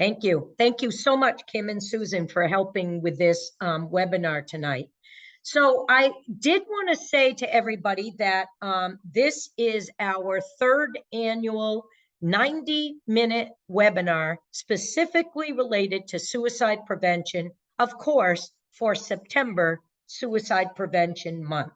Thank you. Thank you so much, Kim and Susan, for helping with this webinar tonight. So I did want to say to everybody that this is our third annual 90-minute webinar specifically related to suicide prevention, of course, for September Suicide Prevention Month.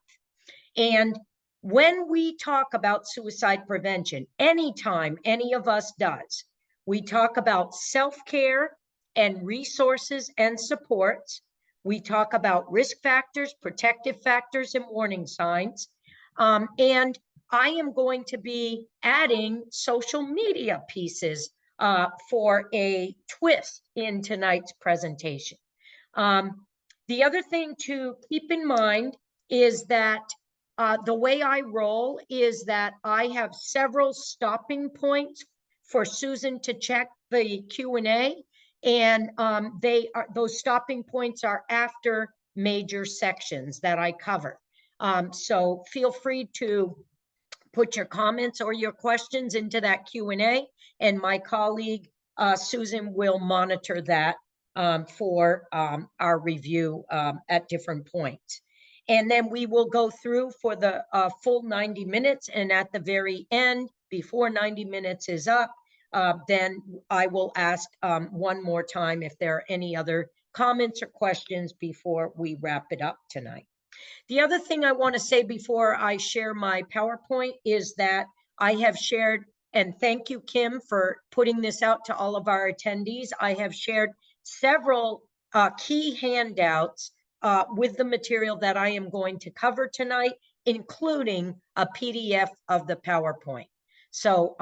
And when we talk about suicide prevention, anytime any of us does, we talk about self-care and resources and supports. We talk about risk factors, protective factors, and warning signs. And I am going to be adding social media pieces for a twist in tonight's presentation. The other thing to keep in mind is that the way I roll is that I have several stopping points for Susan to check the Q&A, and those stopping points are after major sections that I cover. So feel free to put your comments or your questions into that Q&A, and my colleague Susan will monitor that for our review at different points. And then we will go through for the full 90 minutes. And at the very end, before 90 minutes is up, then I will ask one more time if there are any other comments or questions before we wrap it up tonight. The other thing I want to say before I share my PowerPoint is that I have shared, and thank you, Kim, for putting this out to all of our attendees. I have shared several key handouts with the material that I am going to cover tonight, including a PDF of the PowerPoint. So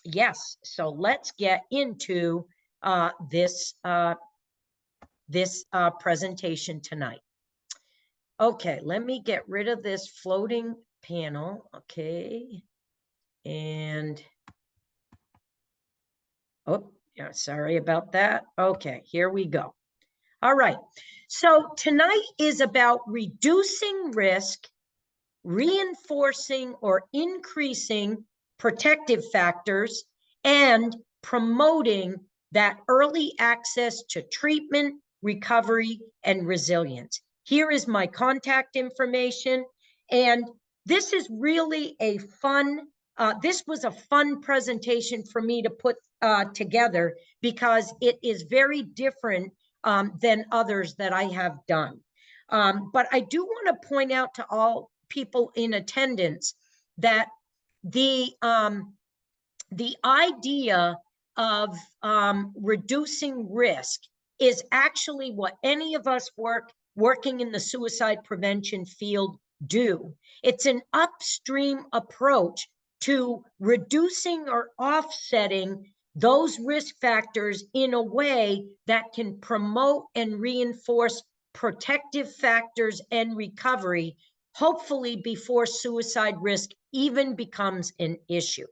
yes, so let's get into this presentation tonight. Okay, let me get rid of this floating panel. Okay, and oh, yeah, sorry about that. Okay, here we go. All right, so tonight is about reducing risk, reinforcing or increasing protective factors, and promoting that early access to treatment, recovery, and resilience. Here is my contact information, and this is really a fun, this was a fun presentation for me to put together because it is very different than others that I have done. But I do want to point out to all people in attendance that the idea of reducing risk is actually what any of us working in the suicide prevention field do. It's an upstream approach to reducing or offsetting those risk factors in a way that can promote and reinforce protective factors and recovery, hopefully before suicide risk even becomes an issue.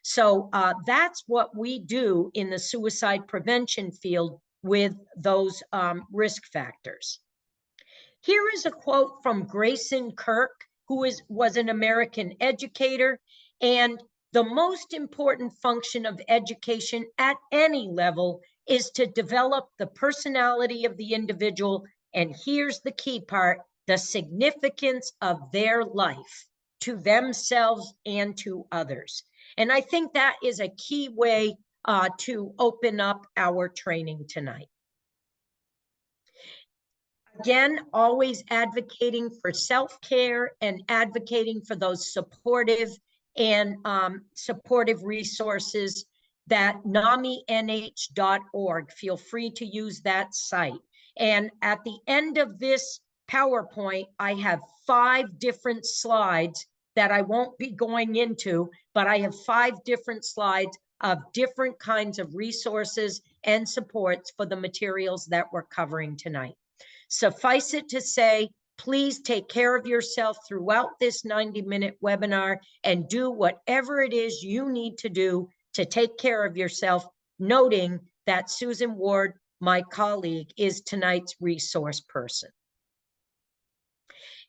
So that's what we do in the suicide prevention field with those risk factors. Here is a quote from Grayson Kirk, who was an American educator, and the most important function of education at any level is to develop the personality of the individual, and here's the key part, the significance of their life to themselves and to others. And I think that is a key way to open up our training tonight. Again, always advocating for self-care and advocating for those supportive and supportive resources that NAMINH.org. Feel free to use that site. And at the end of this PowerPoint, I have 5 different slides that I won't be going into, but I have 5 different slides of different kinds of resources and supports for the materials that we're covering tonight. Suffice it to say, please take care of yourself throughout this 90-minute webinar and do whatever it is you need to do to take care of yourself, noting that Susan Ward, my colleague, is tonight's resource person.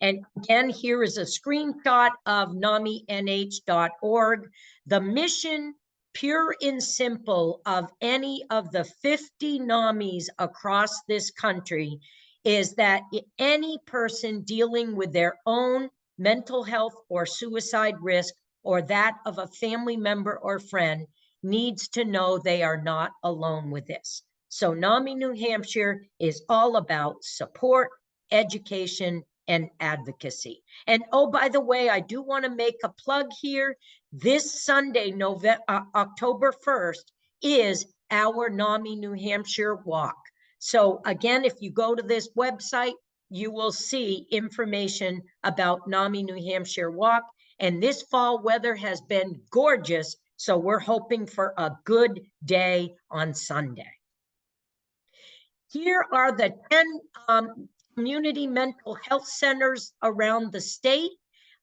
And again, here is a screenshot of NAMINH.org. The mission pure and simple of any of the 50 NAMIs across this country is that any person dealing with their own mental health or suicide risk or that of a family member or friend needs to know they are not alone with this. So NAMI New Hampshire is all about support, education, and advocacy. And oh, by the way, I do want to make a plug here. This Sunday, October 1st, is our NAMI New Hampshire walk. So again, if you go to this website, you will see information about NAMI New Hampshire walk. And this fall weather has been gorgeous, so we're hoping for a good day on Sunday. Here are the 10 community mental health centers around the state.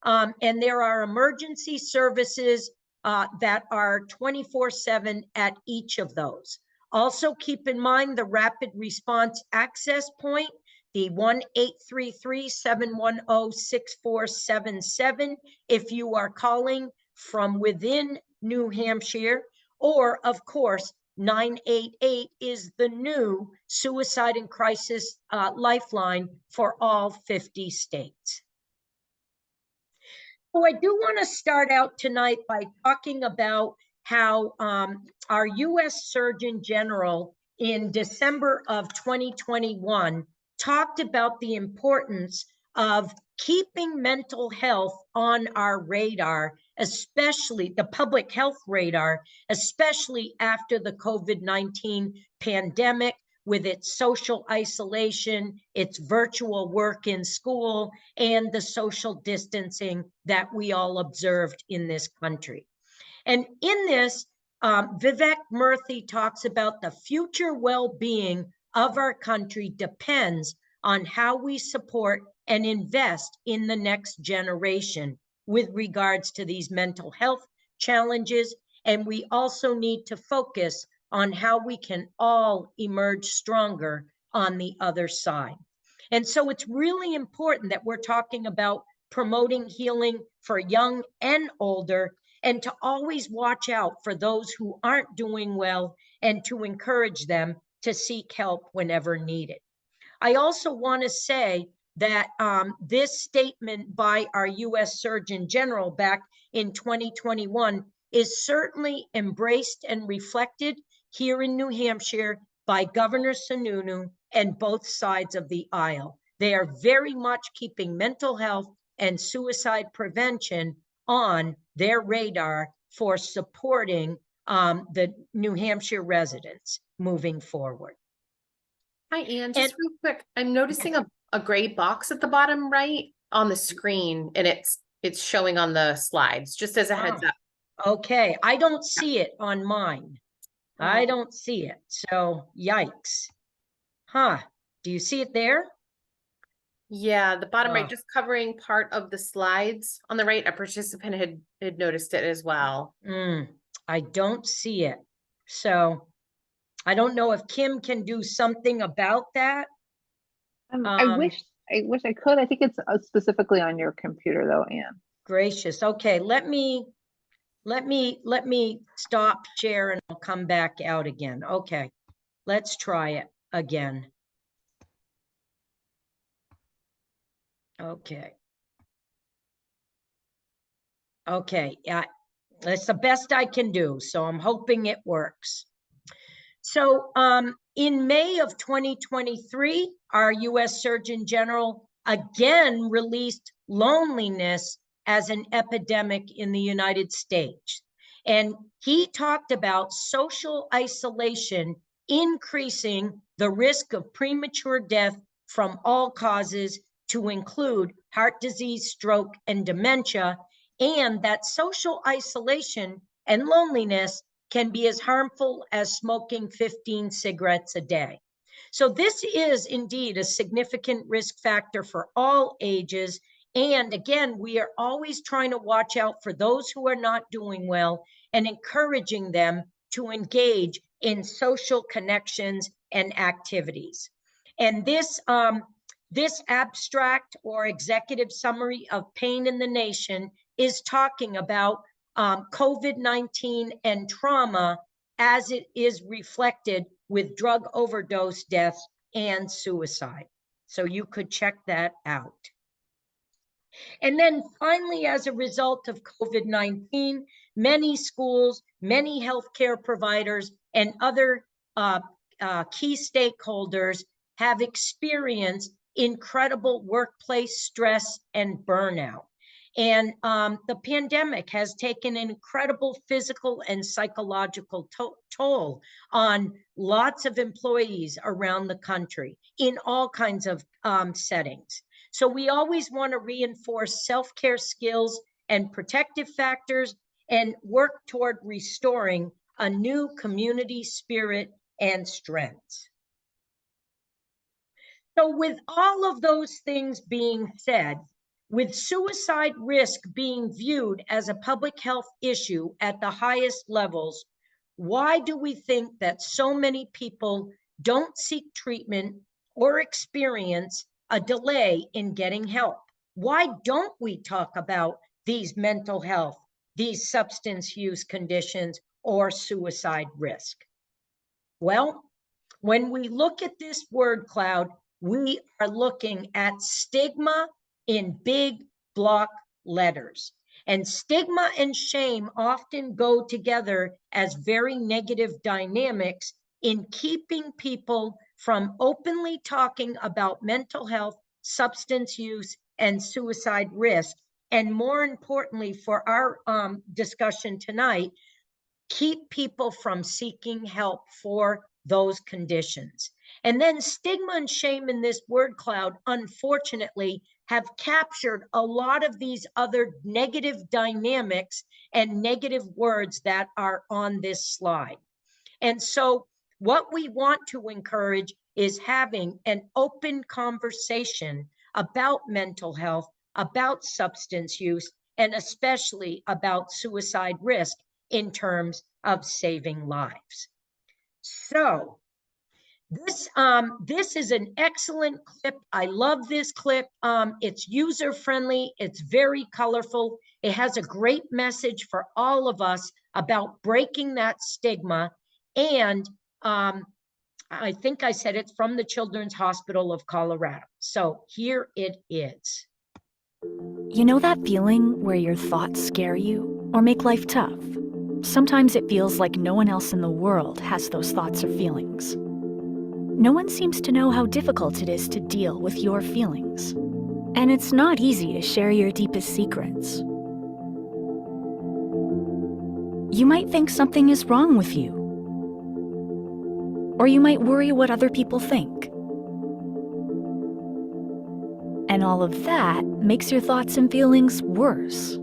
And there are emergency services that are 24/7 at each of those. Also keep in mind the rapid response access point, the 1-833-710-6477 if you are calling from within New Hampshire, or of course, 988 is the new suicide and crisis lifeline for all 50 states. So I do want to start out tonight by talking about how our U.S. Surgeon General in December of 2021 talked about the importance of keeping mental health on our radar, especially the public health radar, especially after the COVID-19 pandemic, with its social isolation, its virtual work in school, and the social distancing that we all observed in this country. And in this, Vivek Murthy talks about the future well-being of our country depends on how we support and invest in the next generation with regards to these mental health challenges. And we also need to focus on how we can all emerge stronger on the other side. And so it's really important that we're talking about promoting healing for young and older, and to always watch out for those who aren't doing well and to encourage them to seek help whenever needed. I also want to say that this statement by our U.S. Surgeon General back in 2021 is certainly embraced and reflected here in New Hampshire by Governor Sununu and both sides of the aisle. They are very much keeping mental health and suicide prevention on their radar for supporting the New Hampshire residents moving forward. Hi, Anne, just real quick. I'm noticing a gray box at the bottom right on the screen, and it's showing on the slides, just as a heads up. Okay, I don't see it on mine. I don't see it, so yikes. Huh, do you see it there? Yeah, the bottom right, just covering part of the slides on the right. A participant had noticed it as well. I don't see it. So I don't know if Kim can do something about that. I wish I could. I think it's specifically on your computer though, Anne. Gracious. Okay, let me stop share and I'll come back out again. Okay, let's try it again. Okay. Okay, that's the best I can do, so I'm hoping it works. So in May of 2023, our U.S. Surgeon General again released loneliness as an epidemic in the United States. And he talked about social isolation increasing the risk of premature death from all causes to include heart disease, stroke, and dementia, and that social isolation and loneliness can be as harmful as smoking 15 cigarettes a day. So this is indeed a significant risk factor for all ages. And again, we are always trying to watch out for those who are not doing well and encouraging them to engage in social connections and activities. And this abstract or executive summary of Pain in the Nation is talking about COVID-19 and trauma as it is reflected with drug overdose deaths and suicide. So you could check that out. And then finally, as a result of COVID-19, many schools, many healthcare providers, and other key stakeholders have experienced incredible workplace stress and burnout. And the pandemic has taken an incredible physical and psychological toll on lots of employees around the country in all kinds of settings. So we always want to reinforce self-care skills and protective factors and work toward restoring a new community spirit and strengths. So with all of those things being said, with suicide risk being viewed as a public health issue at the highest levels, why do we think that so many people don't seek treatment or experience a delay in getting help? Why don't we talk about these mental health, these substance use conditions, or suicide risk? Well, when we look at this word cloud, we are looking at stigma in big block letters. And stigma and shame often go together as very negative dynamics in keeping people from openly talking about mental health, substance use, and suicide risk. And more importantly, for our discussion tonight, keep people from seeking help for those conditions. And then stigma and shame in this word cloud, unfortunately, have captured a lot of these other negative dynamics and negative words that are on this slide. And so what we want to encourage is having an open conversation about mental health, about substance use, and especially about suicide risk in terms of saving lives. So this is an excellent clip. I love this clip. It's user-friendly. It's very colorful. It has a great message for all of us about breaking that stigma. And I think I said it's from the Children's Hospital of Colorado. So here it is. You know that feeling where your thoughts scare you or make life tough? Sometimes it feels like no one else in the world has those thoughts or feelings. No one seems to know how difficult it is to deal with your feelings. And it's not easy to share your deepest secrets. You might think something is wrong with you. Or you might worry what other people think. And all of that makes your thoughts and feelings worse.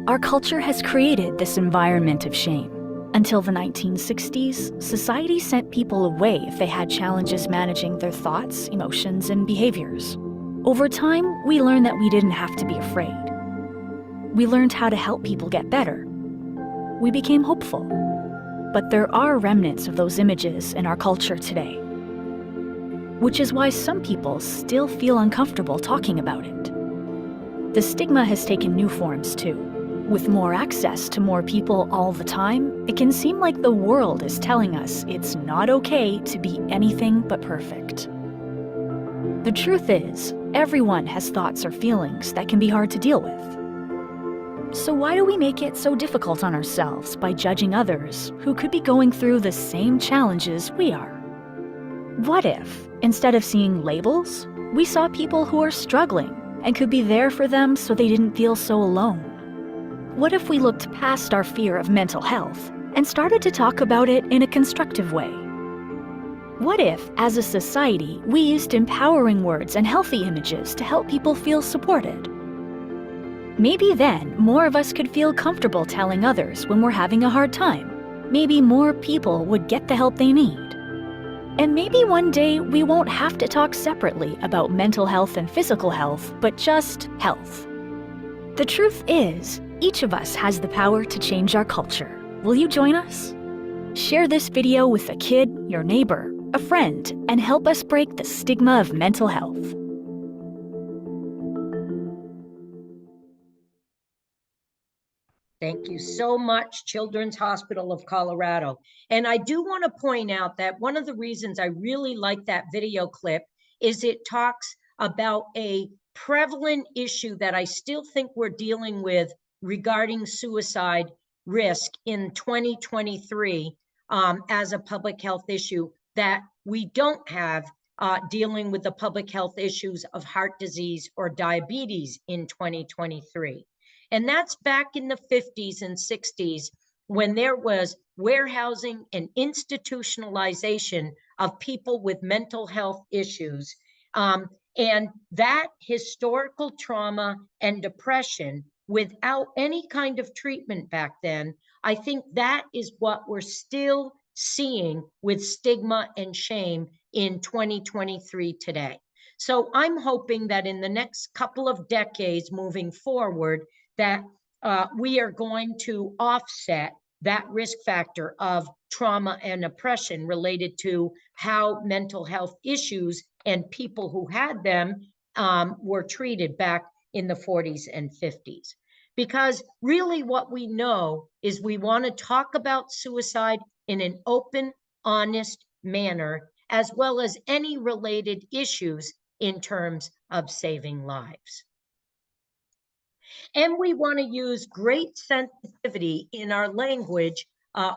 Our culture has created this environment of shame. Until the 1960s, society sent people away if they had challenges managing their thoughts, emotions, and behaviors. Over time, we learned that we didn't have to be afraid. We learned how to help people get better. We became hopeful. But there are remnants of those images in our culture today, which is why some people still feel uncomfortable talking about it. The stigma has taken new forms too. With more access to more people all the time, it can seem like the world is telling us it's not okay to be anything but perfect. The truth is, everyone has thoughts or feelings that can be hard to deal with. So why do we make it so difficult on ourselves by judging others who could be going through the same challenges we are? What if, instead of seeing labels, we saw people who are struggling and could be there for them so they didn't feel so alone? What if we looked past our fear of mental health and started to talk about it in a constructive way? What if, as a society, we used empowering words and healthy images to help people feel supported? Maybe then more of us could feel comfortable telling others when we're having a hard time. Maybe more people would get the help they need. And maybe one day we won't have to talk separately about mental health and physical health, but just health. The truth is, each of us has the power to change our culture. Will you join us? Share this video with a kid, your neighbor, a friend, and help us break the stigma of mental health. Thank you so much, Children's Hospital of Colorado. And I do want to point out that one of the reasons I really like that video clip is it talks about a prevalent issue that I still think we're dealing with regarding suicide risk in 2023 as a public health issue that we don't have dealing with the public health issues of heart disease or diabetes in 2023. And that's back in the 50s and 60s when there was warehousing and institutionalization of people with mental health issues. And that historical trauma and depression without any kind of treatment back then, I think that is what we're still seeing with stigma and shame in 2023 today. So I'm hoping that in the next couple of decades moving forward, that we are going to offset that risk factor of trauma and oppression related to how mental health issues and people who had them were treated back in the 40s and 50s. Because really what we know is we want to talk about suicide in an open, honest manner, as well as any related issues in terms of saving lives. And we want to use great sensitivity in our language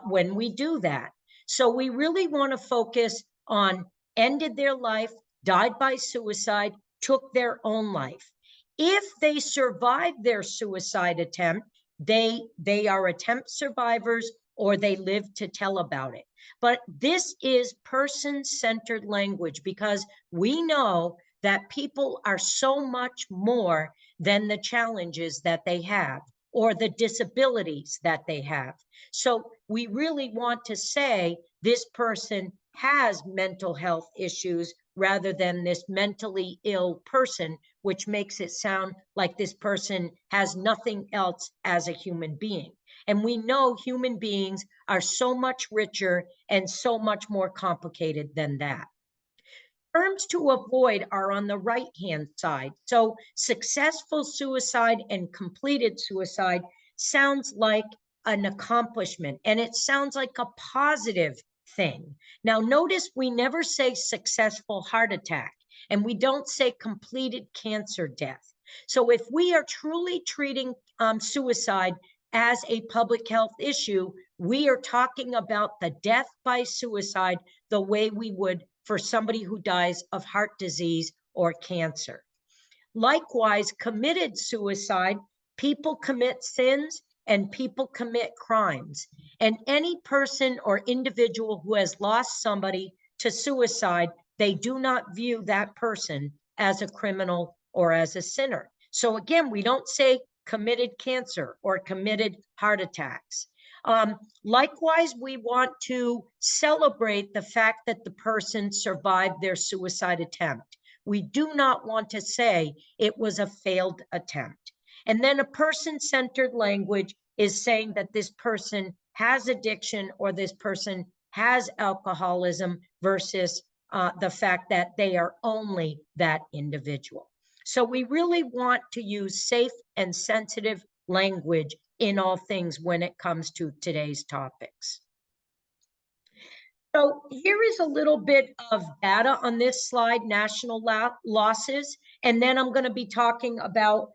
when we do that. So we really want to focus on ended their life, died by suicide, took their own life. If they survived their suicide attempt, they are attempt survivors or they live to tell about it. But this is person-centered language because we know that people are so much more than the challenges that they have or the disabilities that they have. So we really want to say this person has mental health issues rather than this mentally ill person, which makes it sound like this person has nothing else as a human being. And we know human beings are so much richer and so much more complicated than that. Terms to avoid are on the right-hand side. So successful suicide and completed suicide sounds like an accomplishment, and it sounds like a positive thing. Now, notice we never say successful heart attack, and we don't say completed cancer death. So if we are truly treating suicide as a public health issue, we are talking about the death by suicide the way we would for somebody who dies of heart disease or cancer. Likewise, committed suicide, people commit sins and people commit crimes. And any person or individual who has lost somebody to suicide, they do not view that person as a criminal or as a sinner. So again, we don't say committed cancer or committed heart attacks. Likewise, we want to celebrate the fact that the person survived their suicide attempt. We do not want to say it was a failed attempt. And then a person-centered language is saying that this person has addiction or this person has alcoholism versus the fact that they are only that individual. So we really want to use safe and sensitive language in all things when it comes to today's topics. So here is a little bit of data on this slide, national losses, and then I'm going to be talking about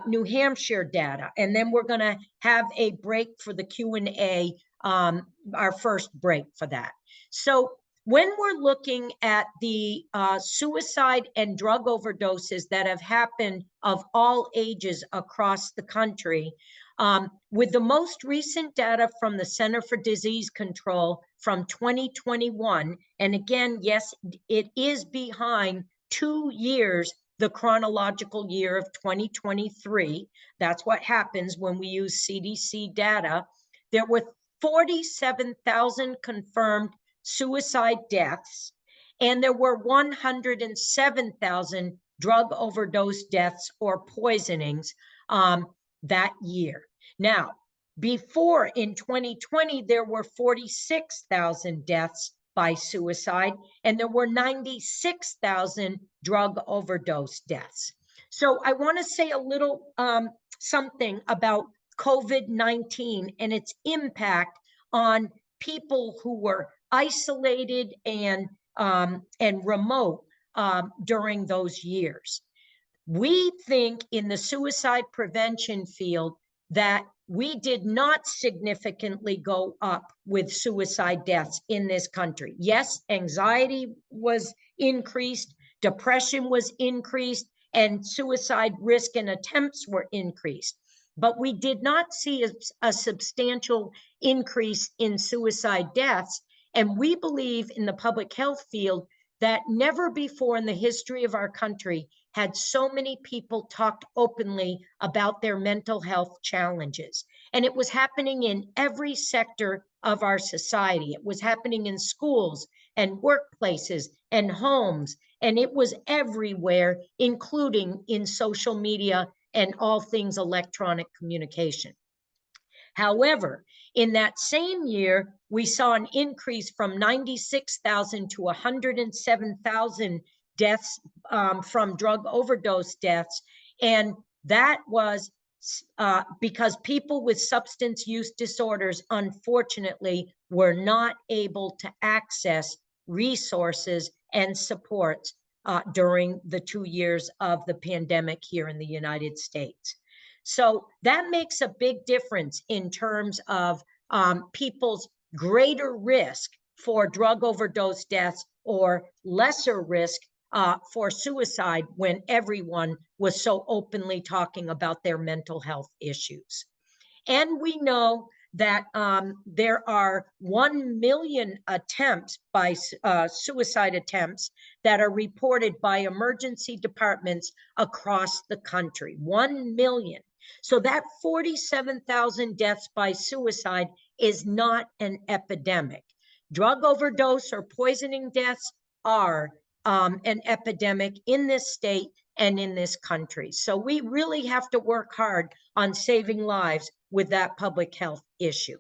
New Hampshire data, and then we're going to have a break for the Q&A, our first break for that. So when we're looking at the suicide and drug overdoses that have happened of all ages across the country, with the most recent data from the Center for Disease Control from 2021, and again, yes, it is behind 2 years, the chronological year of 2023. That's what happens when we use CDC data. There were 47,000 confirmed suicide deaths, and there were 107,000 drug overdose deaths or poisonings that year. Now, before in 2020, there were 46,000 deaths by suicide, and there were 96,000 drug overdose deaths. So I want to say a little something about COVID-19 and its impact on people who were isolated and remote during those years. We think in the suicide prevention field that we did not significantly go up with suicide deaths in this country. Yes, anxiety was increased, depression was increased, and suicide risk and attempts were increased. But we did not see a substantial increase in suicide deaths. And we believe in the public health field that never before in the history of our country had so many people talked openly about their mental health challenges. And it was happening in every sector of our society. It was happening in schools and workplaces and homes, and it was everywhere, including in social media and all things electronic communication. However, in that same year, we saw an increase from 96,000 to 107,000 deaths from drug overdose deaths. And that was because people with substance use disorders, unfortunately, were not able to access resources and supports during the 2 years of the pandemic here in the United States. So that makes a big difference in terms of people's greater risk for drug overdose deaths or lesser risk for suicide when everyone was so openly talking about their mental health issues. And we know that there are 1 million attempts by suicide attempts that are reported by emergency departments across the country. 1 million. So that 47,000 deaths by suicide is not an epidemic. Drug overdose or poisoning deaths are an epidemic in this state and in this country. So we really have to work hard on saving lives with that public health issue.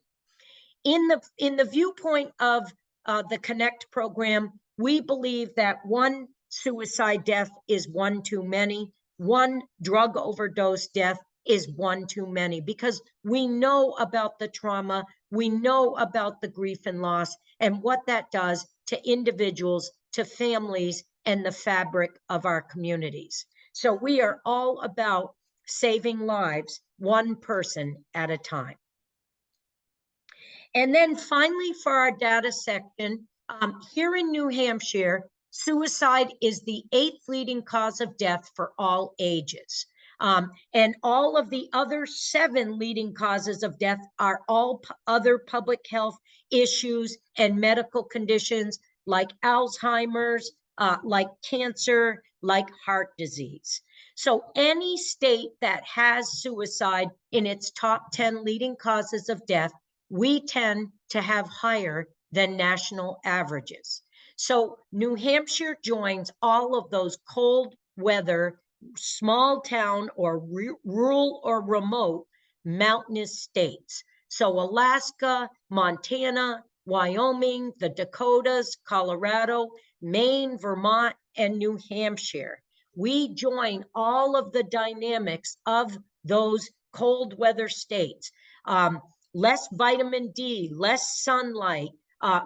In the viewpoint of the Connect program, we believe that one suicide death is one too many. One drug overdose death is one too many, because we know about the trauma, we know about the grief and loss, and what that does to individuals, to families, and the fabric of our communities. So we are all about saving lives, one person at a time. And then finally, for our data section, here in New Hampshire, suicide is the 8th leading cause of death for all ages. And all of the other 7 leading causes of death are all other public health issues and medical conditions like Alzheimer's, like cancer, like heart disease. So any state that has suicide in its top 10 leading causes of death, we tend to have higher than national averages. So New Hampshire joins all of those cold weather, small town or rural or remote mountainous states. So Alaska, Montana, Wyoming, the Dakotas, Colorado, Maine, Vermont, and New Hampshire. We join all of the dynamics of those cold weather states. Less vitamin D, less sunlight,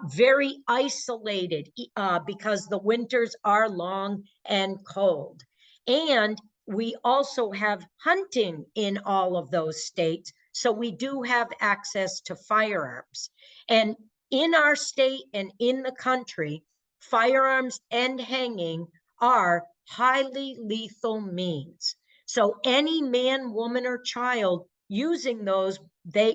very isolated because the winters are long and cold. And we also have hunting in all of those states, so we do have access to firearms. And in our state and in the country, firearms and hanging are highly lethal means. So any man, woman, or child using those,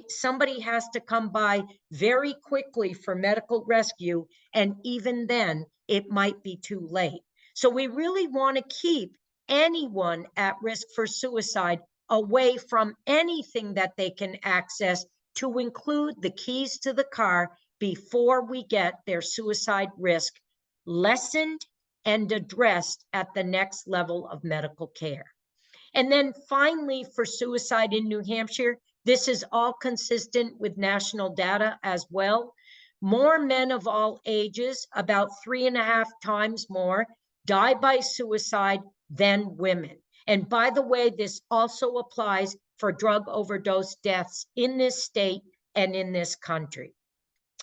somebody has to come by very quickly for medical rescue, and even then, it might be too late. So we really want to keep anyone at risk for suicide away from anything that they can access, to include the keys to the car, before we get their suicide risk lessened and addressed at the next level of medical care. And then finally, for suicide in New Hampshire, this is all consistent with national data as well. More men of all ages, about 3.5 times more, die by suicide than women. And by the way, this also applies for drug overdose deaths in this state and in this country.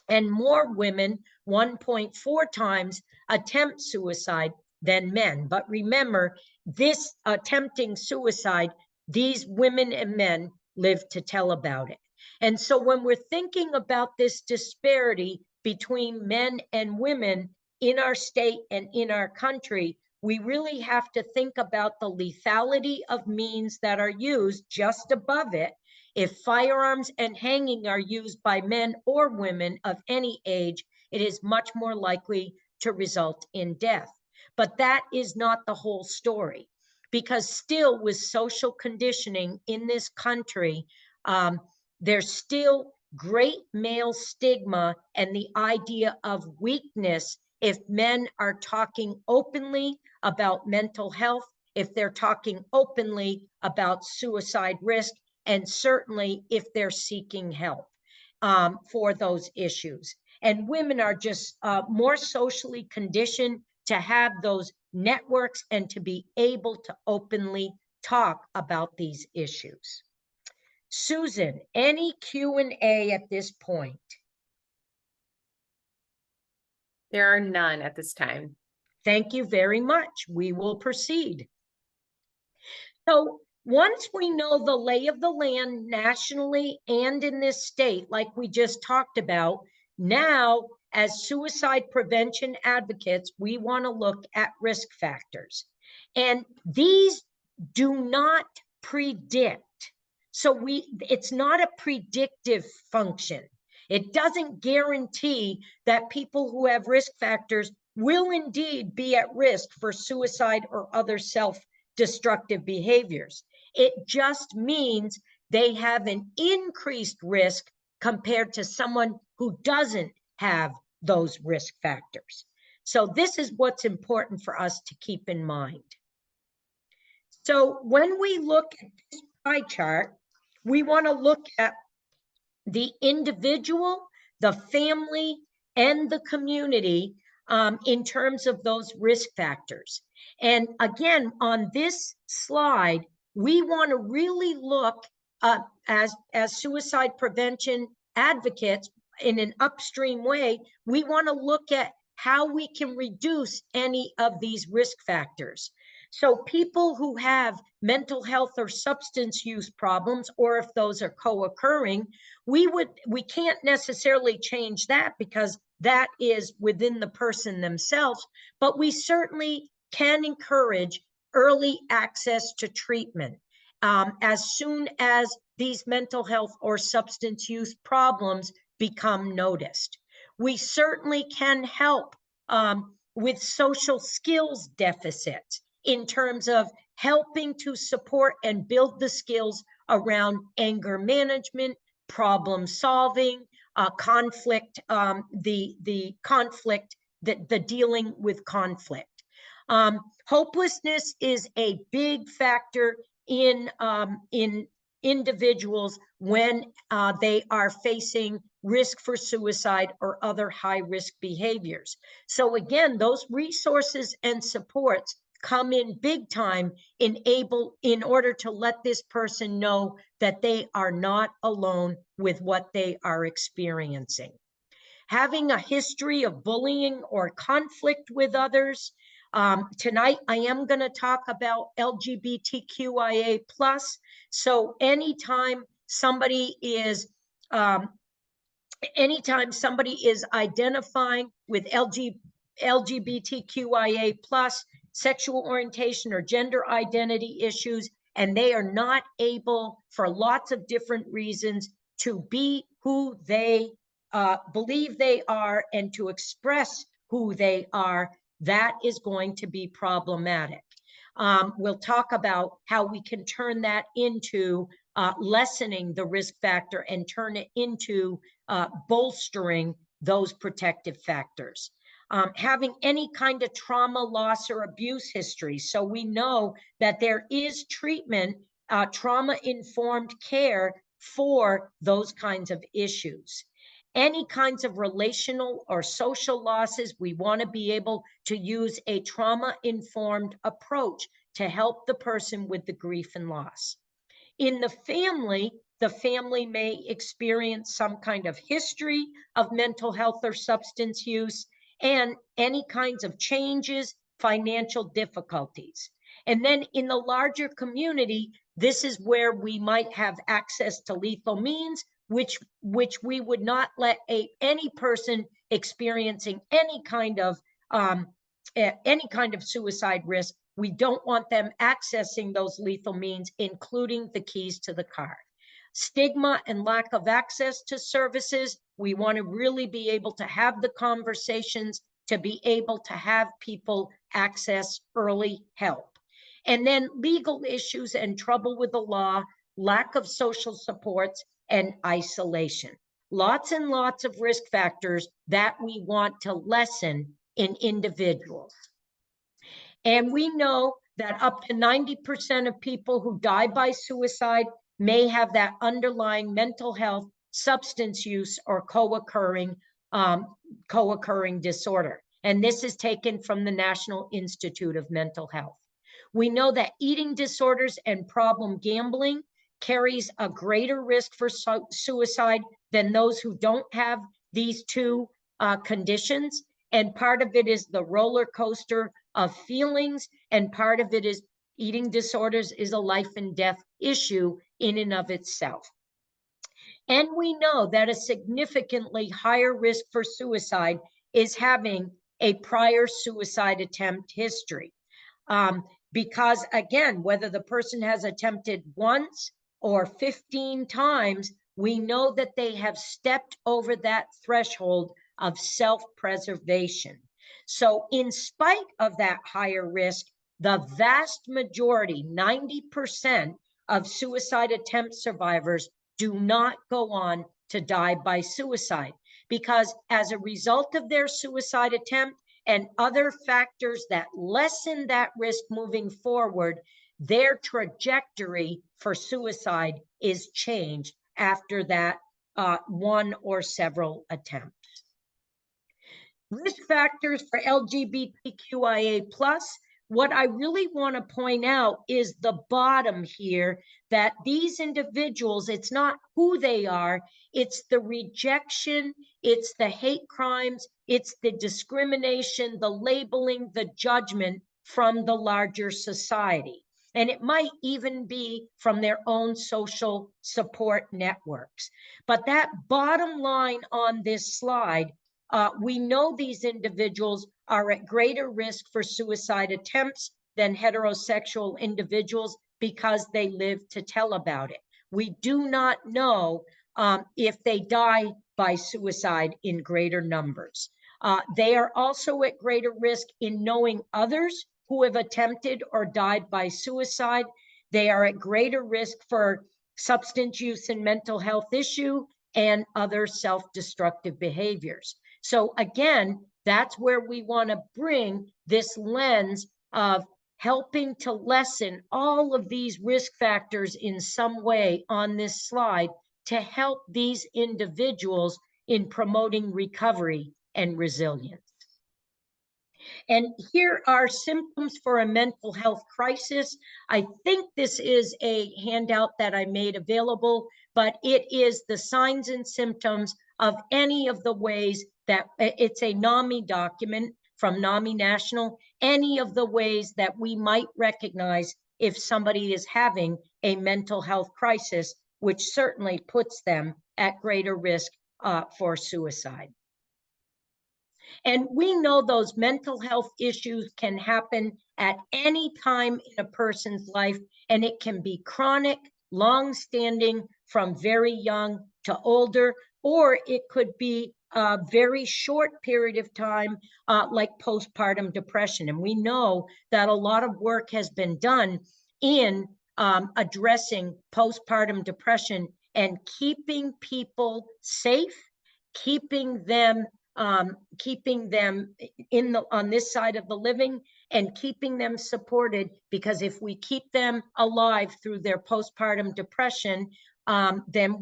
And more women, 1.4 times, attempt suicide than men. But remember, this attempting suicide, these women and men live to tell about it. And so when we're thinking about this disparity between men and women in our state and in our country, we really have to think about the lethality of means that are used just above it. If firearms and hanging are used by men or women of any age, it is much more likely to result in death. But that is not the whole story, because still with social conditioning in this country, there's still great male stigma and the idea of weakness if men are talking openly about mental health, if they're talking openly about suicide risk, and certainly if they're seeking help for those issues. And women are just more socially conditioned to have those networks and to be able to openly talk about these issues. Susan, any Q&A at this point? There are none at this time. Thank you very much. We will proceed. So once we know the lay of the land nationally and in this state, like we just talked about, now as suicide prevention advocates, we want to look at risk factors. And these do not predict. So it's not a predictive function. It doesn't guarantee that people who have risk factors will indeed be at risk for suicide or other self-destructive behaviors. It just means they have an increased risk compared to someone who doesn't have those risk factors. So this is what's important for us to keep in mind. So when we look at this pie chart, we want to look at the individual, the family, and the community in terms of those risk factors. And again, on this slide, we want to really look as suicide prevention advocates in an upstream way, we want to look at how we can reduce any of these risk factors. So people who have mental health or substance use problems, or if those are co-occurring, we can't necessarily change that because that is within the person themselves, but we certainly can encourage early access to treatment as soon as these mental health or substance use problems become noticed. We certainly can help with social skills deficits in terms of helping to support and build the skills around anger management, problem solving, conflict, the conflict, the dealing with conflict. Hopelessness is a big factor in individuals when they are facing risk for suicide or other high-risk behaviors. So again, those resources and supports come in big time in order to let this person know that they are not alone with what they are experiencing. Having a history of bullying or conflict with others. Tonight, I am going to talk about LGBTQIA+. So anytime somebody is identifying with LGBTQIA+, sexual orientation or gender identity issues, and they are not able, for lots of different reasons, to be who they believe they are and to express who they are, that is going to be problematic. We'll talk about how we can turn that into lessening the risk factor and turn it into bolstering those protective factors. Having any kind of trauma, loss, or abuse history. So we know that there is treatment, trauma-informed care for those kinds of issues. Any kinds of relational or social losses, we want to be able to use a trauma-informed approach to help the person with the grief and loss. In the family may experience some kind of history of mental health or substance use and any kinds of changes, financial difficulties. And then in the larger community, this is where we might have access to lethal means, which we would not let any person experiencing any kind of suicide risk. We don't want them accessing those lethal means, including the keys to the car. Stigma and lack of access to services. We want to really be able to have the conversations to be able to have people access early help. And then legal issues and trouble with the law, lack of social supports, and isolation. Lots and lots of risk factors that we want to lessen in individuals. And we know that up to 90% of people who die by suicide may have that underlying mental health, substance use, or co-occurring disorder. And this is taken from the National Institute of Mental Health. We know that eating disorders and problem gambling carries a greater risk for suicide than those who don't have these two conditions. And part of it is the roller coaster of feelings, and part of it is eating disorders is a life and death issue in and of itself. And we know that a significantly higher risk for suicide is having a prior suicide attempt history. Because again, whether the person has attempted once or 15 times, we know that they have stepped over that threshold of self-preservation. So in spite of that higher risk, the vast majority, 90% of suicide attempt survivors do not go on to die by suicide, because as a result of their suicide attempt and other factors that lessen that risk moving forward, their trajectory for suicide is changed after that one or several attempts. Risk factors for LGBTQIA+. What I really want to point out is the bottom here, that these individuals, it's not who they are, it's the rejection, it's the hate crimes, it's the discrimination, the labeling, the judgment from the larger society. And it might even be from their own social support networks. But that bottom line on this slide, we know these individuals are at greater risk for suicide attempts than heterosexual individuals because they live to tell about it. We do not know if they die by suicide in greater numbers. They are also at greater risk in knowing others who have attempted or died by suicide. They are at greater risk for substance use and mental health issue and other self-destructive behaviors. So again, that's where we want to bring this lens of helping to lessen all of these risk factors in some way on this slide to help these individuals in promoting recovery and resilience. And here are symptoms for a mental health crisis. I think this is a handout that I made available, but it is the signs and symptoms of any of the ways that it's a NAMI document from NAMI National, any of the ways that we might recognize if somebody is having a mental health crisis, which certainly puts them at greater risk for suicide. And we know those mental health issues can happen at any time in a person's life, and it can be chronic, long-standing, from very young to older, or it could be a very short period of time, like postpartum depression. And we know that a lot of work has been done in addressing postpartum depression and keeping people safe, keeping them on this side of the living, and keeping them supported, because if we keep them alive through their postpartum depression, then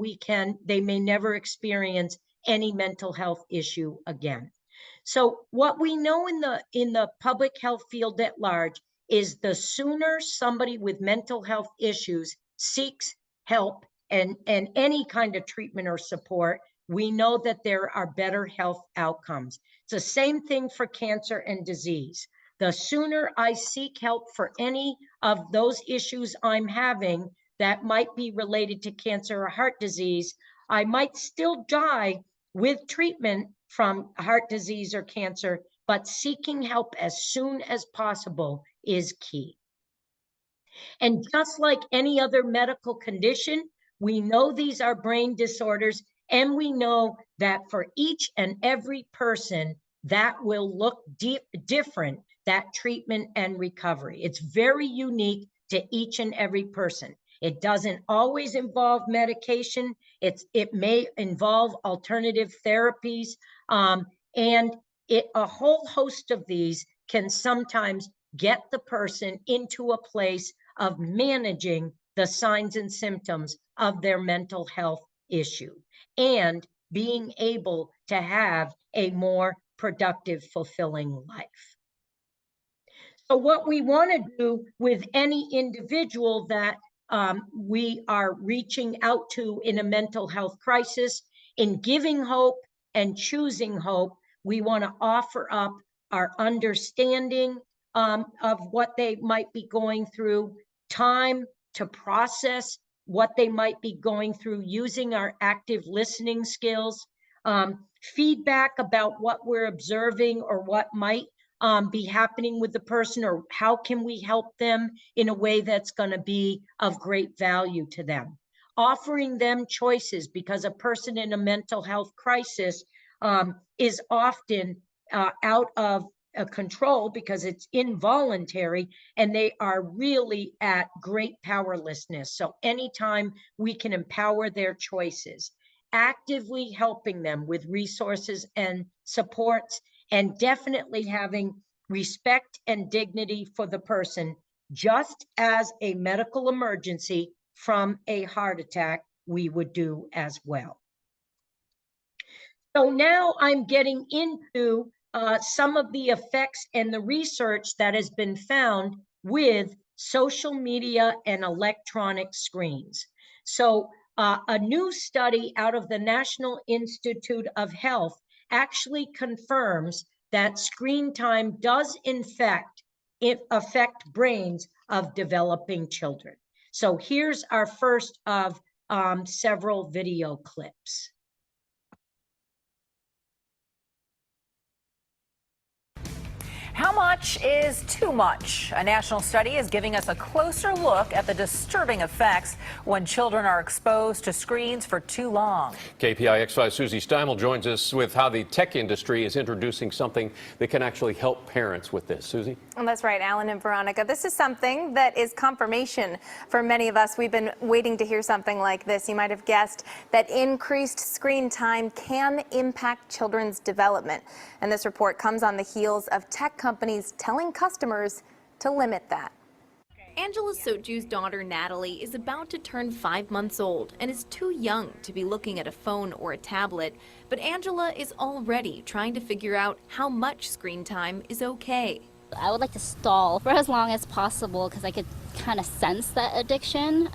they may never experience any mental health issue again. So what we know in the public health field at large is the sooner somebody with mental health issues seeks help and any kind of treatment or support, we know that there are better health outcomes. It's the same thing for cancer and disease. The sooner I seek help for any of those issues I'm having that might be related to cancer or heart disease, I might still die with treatment from heart disease or cancer, but seeking help as soon as possible is key. And just like any other medical condition, we know these are brain disorders, and we know that for each and every person, that will look different, that treatment and recovery. It's very unique to each and every person. It doesn't always involve medication. It may involve alternative therapies, and a whole host of these can sometimes get the person into a place of managing the signs and symptoms of their mental health issue and being able to have a more productive, fulfilling life. So what we want to do with any individual that we are reaching out to in a mental health crisis, in giving hope and choosing hope, we want to offer up our understanding of what they might be going through, time to process what they might be going through using our active listening skills, feedback about what we're observing or what might be happening with the person, or how can we help them in a way that's going to be of great value to them. Offering them choices, because a person in a mental health crisis is often out of control because it's involuntary, and they are really at great powerlessness. So anytime we can empower their choices, actively helping them with resources and supports, and definitely having respect and dignity for the person, just as a medical emergency from a heart attack we would do as well. So now I'm getting into some of the effects and the research that has been found with social media and electronic screens. So a new study out of the National Institute of Health actually confirms that screen time does in fact affect brains of developing children. So here's our first of several video clips. How much is too much? A national study is giving us a closer look at the disturbing effects when children are exposed to screens for too long. KPIX 5's Susie Steimel joins us with how the tech industry is introducing something that can actually help parents with this. Susie? Well, that's right, Alan and Veronica. This is something that is confirmation for many of us. We've been waiting to hear something like this. You might have guessed that increased screen time can impact children's development. And this report comes on the heels of tech companies telling customers to limit that. Angela Soju's daughter Natalie is about to turn 5 months old and is too young to be looking at a phone or a tablet. But Angela is already trying to figure out how much screen time is okay. I would like to stall for as long as possible because I could kind of sense that addiction.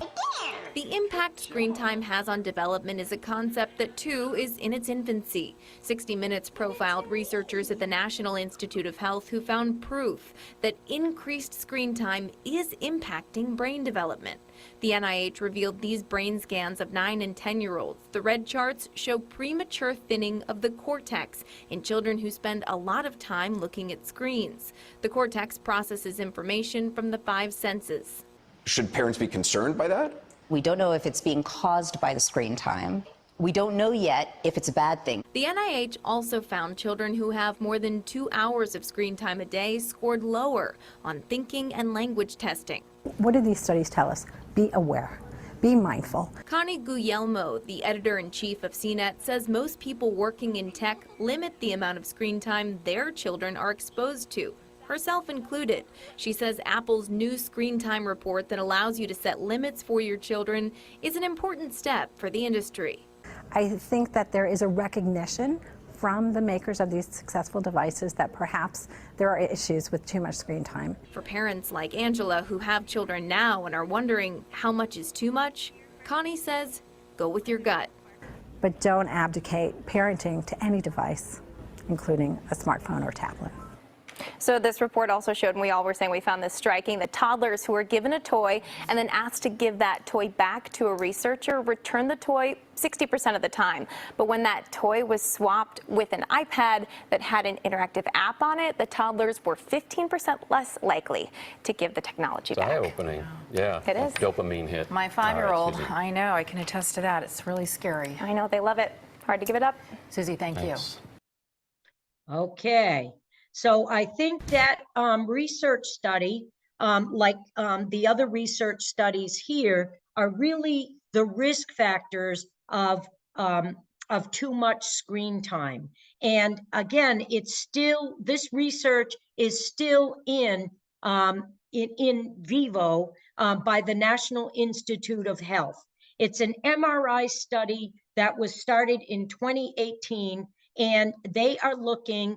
The impact screen time has on development is a concept that, too, is in its infancy. 60 Minutes profiled researchers at the National Institute of Health who found proof that increased screen time is impacting brain development. The NIH revealed these brain scans of 9 and 10-year-olds. The red charts show premature thinning of the cortex in children who spend a lot of time looking at screens. The cortex processes information from the 5 senses. Should parents be concerned by that? We don't know if it's being caused by the screen time. We don't know yet if it's a bad thing. The NIH also found children who have more than 2 hours of screen time a day scored lower on thinking and language testing. What do these studies tell us? Be aware. Be mindful. Connie Guglielmo, the editor-in-chief of CNET, says most people working in tech limit the amount of screen time their children are exposed to, herself included. She says Apple's new screen time report that allows you to set limits for your children is an important step for the industry. I think that there is a recognition from the makers of these successful devices that perhaps there are issues with too much screen time. For parents like Angela who have children now and are wondering how much is too much, Connie says, go with your gut. But don't abdicate parenting to any device, including a smartphone or tablet. So this report also showed, and we all were saying we found this striking, that toddlers who were given a toy and then asked to give that toy back to a researcher return the toy 60% of the time. But when that toy was swapped with an iPad that had an interactive app on it, the toddlers were 15% less likely to give the technology It's back. eye-opening. Yeah. It is. Dopamine hit. My All right, 5-year-old, Susie. I know, I can attest to that. It's really scary. I know, they love it. Hard to give it up. Susie, thank you. Thanks. Okay, so I think that research study, like the other research studies here, are really the risk factors of too much screen time. And again, it's still, this research is still in vivo by the National Institute of Health. It's an MRI study that was started in 2018, and they are looking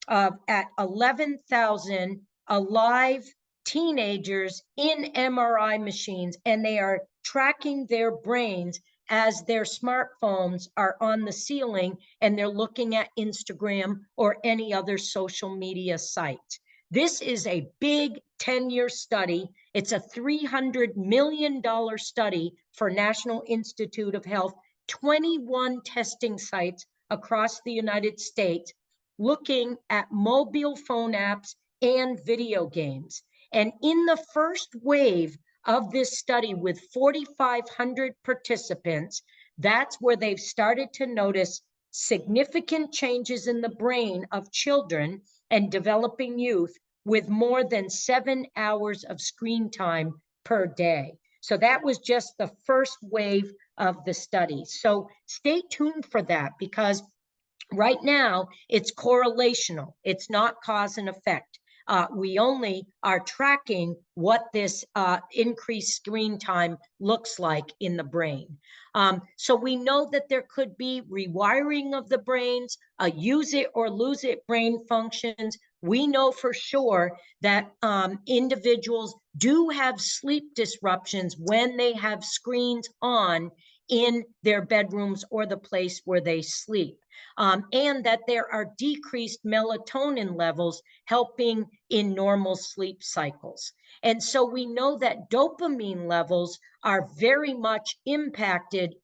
at 11,000 alive teenagers in MRI machines, and they are tracking their brains as their smartphones are on the ceiling and they're looking at Instagram or any other social media site. This is a big 10-year study. It's a $300 million study for National Institute of Health, 21 testing sites across the United States, looking at mobile phone apps and video games. And in the first wave of this study with 4,500 participants, that's where they've started to notice significant changes in the brain of children and developing youth with more than 7 hours of screen time per day. So that was just the first wave of the study. So stay tuned for that, because right now it's correlational. It's not cause and effect. We only are tracking what this increased screen time looks like in the brain. So we know that there could be rewiring of the brains, use it or lose it brain functions. We know for sure that individuals do have sleep disruptions when they have screens on in their bedrooms or the place where they sleep. And that there are decreased melatonin levels helping in normal sleep cycles. And so we know that dopamine levels are very much impacted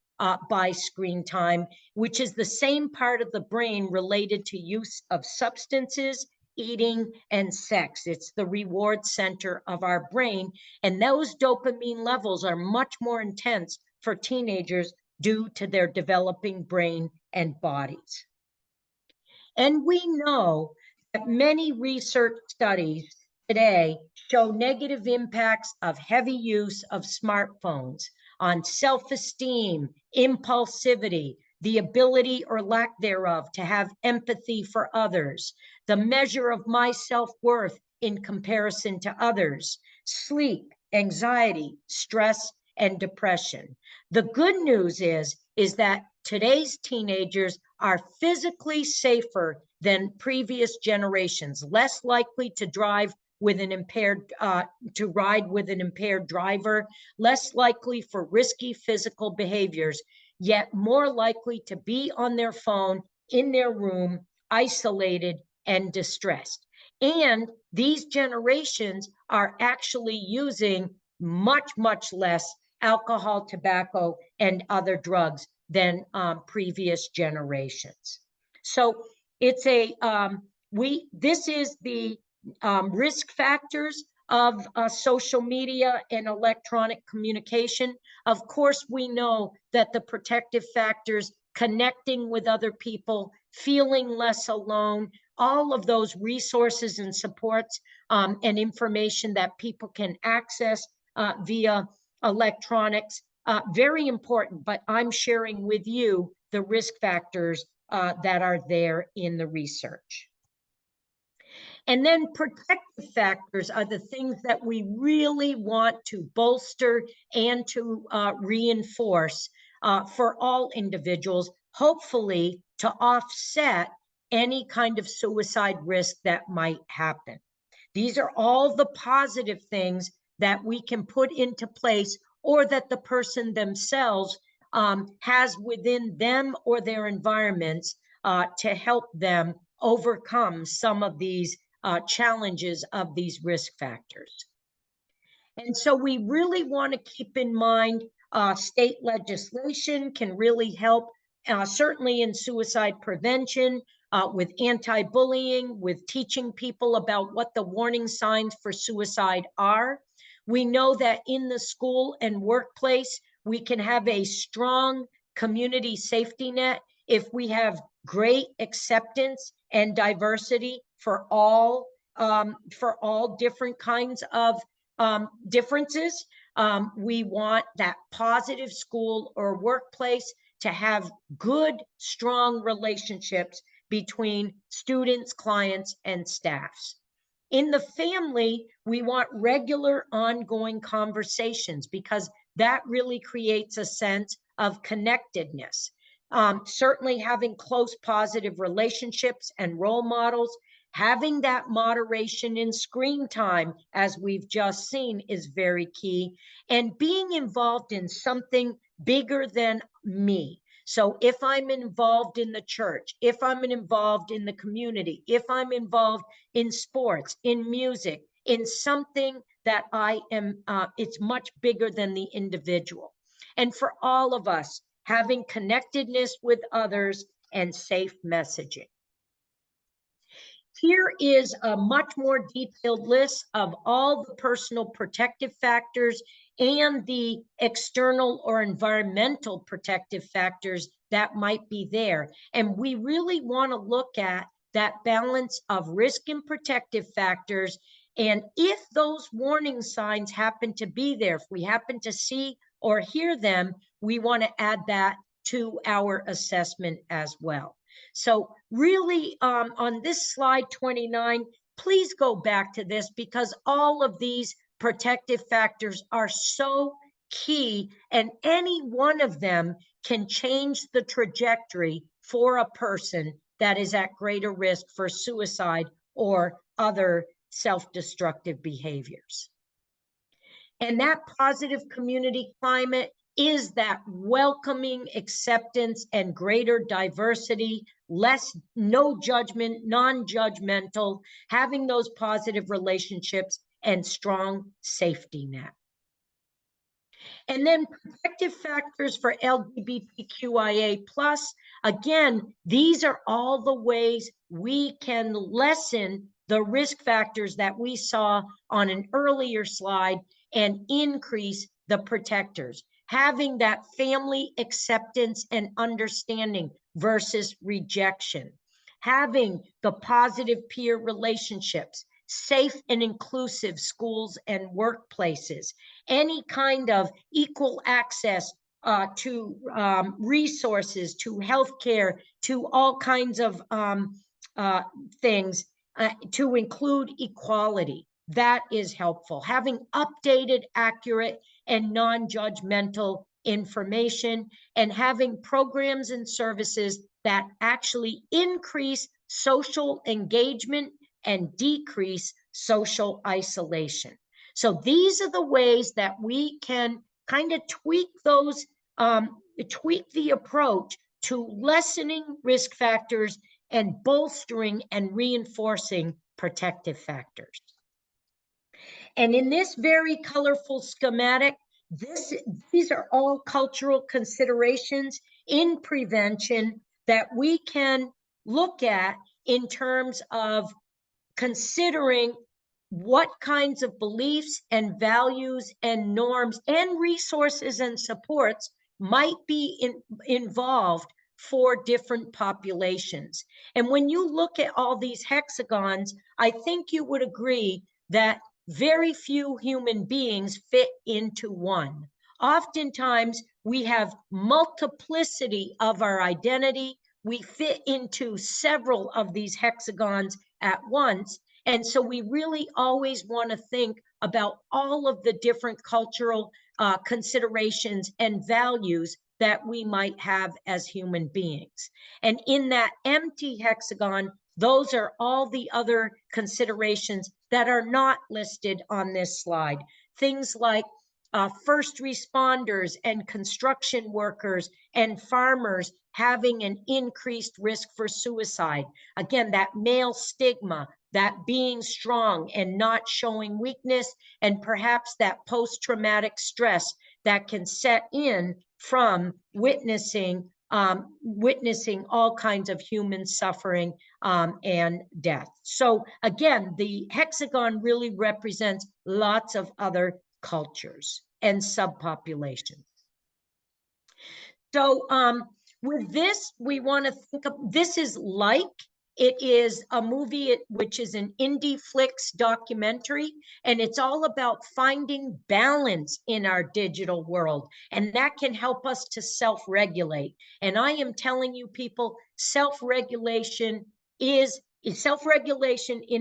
by screen time, which is the same part of the brain related to use of substances, eating, and sex. It's the reward center of our brain. And those dopamine levels are much more intense for teenagers due to their developing brain and bodies. And we know that many research studies today show negative impacts of heavy use of smartphones on self-esteem, impulsivity, the ability or lack thereof to have empathy for others, the measure of my self-worth in comparison to others, sleep, anxiety, stress, and depression. The good news is that today's teenagers are physically safer than previous generations, less likely to drive with an impaired, to ride with an impaired driver, less likely for risky physical behaviors, yet more likely to be on their phone in their room, isolated and distressed. And these generations are actually using much, much less alcohol, tobacco, and other drugs than previous generations. So it's a, this is the risk factors of social media and electronic communication. Of course, we know that the protective factors, connecting with other people, feeling less alone, all of those resources and supports and information that people can access via electronics, very important, but I'm sharing with you the risk factors that are there in the research. And then protective factors are the things that we really want to bolster and to reinforce for all individuals, hopefully to offset any kind of suicide risk that might happen. These are all the positive things that we can put into place or that the person themselves has within them or their environments to help them overcome some of these challenges of these risk factors. And so we really want to keep in mind state legislation can really help, certainly in suicide prevention, with anti-bullying, with teaching people about what the warning signs for suicide are. We know that in the school and workplace, we can have a strong community safety net if we have great acceptance and diversity for all different kinds of differences. We want that positive school or workplace to have good, strong relationships between students, clients, and staffs. In the family, we want regular ongoing conversations because that really creates a sense of connectedness. Certainly having close positive relationships and role models, having that moderation in screen time, as we've just seen, is very key, and being involved in something bigger than me. So if I'm involved in the church, if I'm involved in the community, if I'm involved in sports, in music, in something that I am, it's much bigger than the individual. And for all of us, having connectedness with others and safe messaging. Here is a much more detailed list of all the personal protective factors and the external or environmental protective factors that might be there. And we really want to look at that balance of risk and protective factors. And if those warning signs happen to be there, if we happen to see or hear them, we want to add that to our assessment as well. So really, on this slide 29, please go back to this because all of these protective factors are so key, and any one of them can change the trajectory for a person that is at greater risk for suicide or other self-destructive behaviors. And that positive community climate is that welcoming acceptance and greater diversity, no judgment, non-judgmental, having those positive relationships and strong safety net. And then protective factors for LGBTQIA+. Again, these are all the ways we can lessen the risk factors that we saw on an earlier slide and increase the protectors. Having that family acceptance and understanding versus rejection. Having the positive peer relationships, safe and inclusive schools and workplaces, any kind of equal access to resources, to healthcare, to all kinds of things, to include equality. That is helpful. Having updated, accurate, and non-judgmental information, and having programs and services that actually increase social engagement and decrease social isolation. So these are the ways that we can kind of tweak those, tweak the approach to lessening risk factors and bolstering and reinforcing protective factors. And in this very colorful schematic, these are all cultural considerations in prevention that we can look at in terms of considering what kinds of beliefs and values and norms and resources and supports might be involved for different populations. And when you look at all these hexagons, I think you would agree that very few human beings fit into one. Oftentimes, we have multiplicity of our identity. We fit into several of these hexagons at once. And so we really always want to think about all of the different cultural considerations and values that we might have as human beings. And in that empty hexagon, those are all the other considerations that are not listed on this slide. Things like first responders and construction workers and farmers having an increased risk for suicide. Again, that male stigma, that being strong and not showing weakness, and perhaps that post-traumatic stress that can set in from witnessing all kinds of human suffering and death. So again, the hexagon really represents lots of other cultures and subpopulations. So with this, we want to think of, this is Like. It is a movie which is an IndieFlix documentary, and it's all about finding balance in our digital world, and that can help us to self-regulate. And I am telling you people, self-regulation in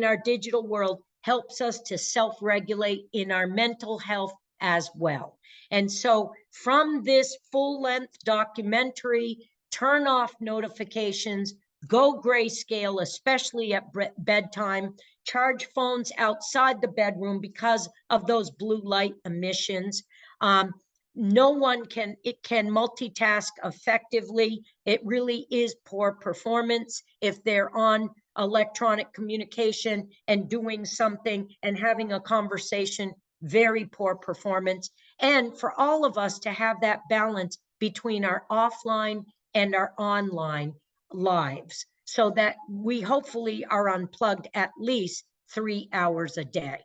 our digital world helps us to self-regulate in our mental health as well. And so from this full-length documentary, turn off notifications, go grayscale, especially at bedtime, charge phones outside the bedroom because of those blue light emissions. No one can multitask effectively. It really is poor performance if they're on electronic communication and doing something and having a conversation, very poor performance. And for all of us to have that balance between our offline and our online lives, so that we hopefully are unplugged at least 3 hours a day.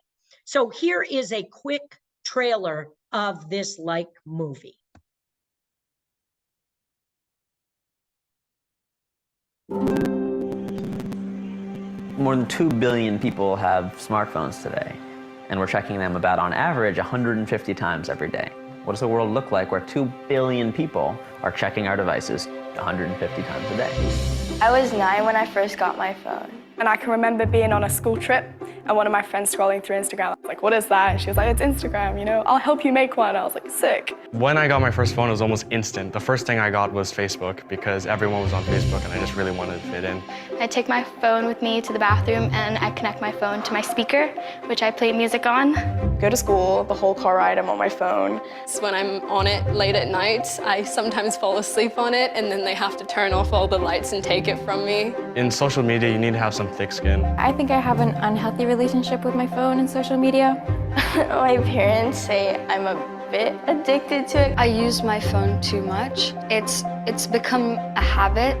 So here is a quick trailer of this Like movie. More than 2 billion people have smartphones today, and we're checking them about, on average, 150 times every day. What does the world look like where 2 billion people are checking our devices 150 times a day? I was 9 when I first got my phone. And I can remember being on a school trip and one of my friends scrolling through Instagram. I was like, what is that? And she was like, it's Instagram, you know, I'll help you make one. I was like, sick. When I got my first phone, it was almost instant. The first thing I got was Facebook because everyone was on Facebook and I just really wanted to fit in. I take my phone with me to the bathroom and I connect my phone to my speaker, which I play music on. Go to school, the whole car ride I'm on my phone. So when I'm on it late at night, I sometimes fall asleep on it and then they have to turn off all the lights and take it from me. In social media, you need to have some thick skin. I think I have an unhealthy relationship with my phone and social media. My parents say I'm a bit addicted to it. I use my phone too much. It's become a habit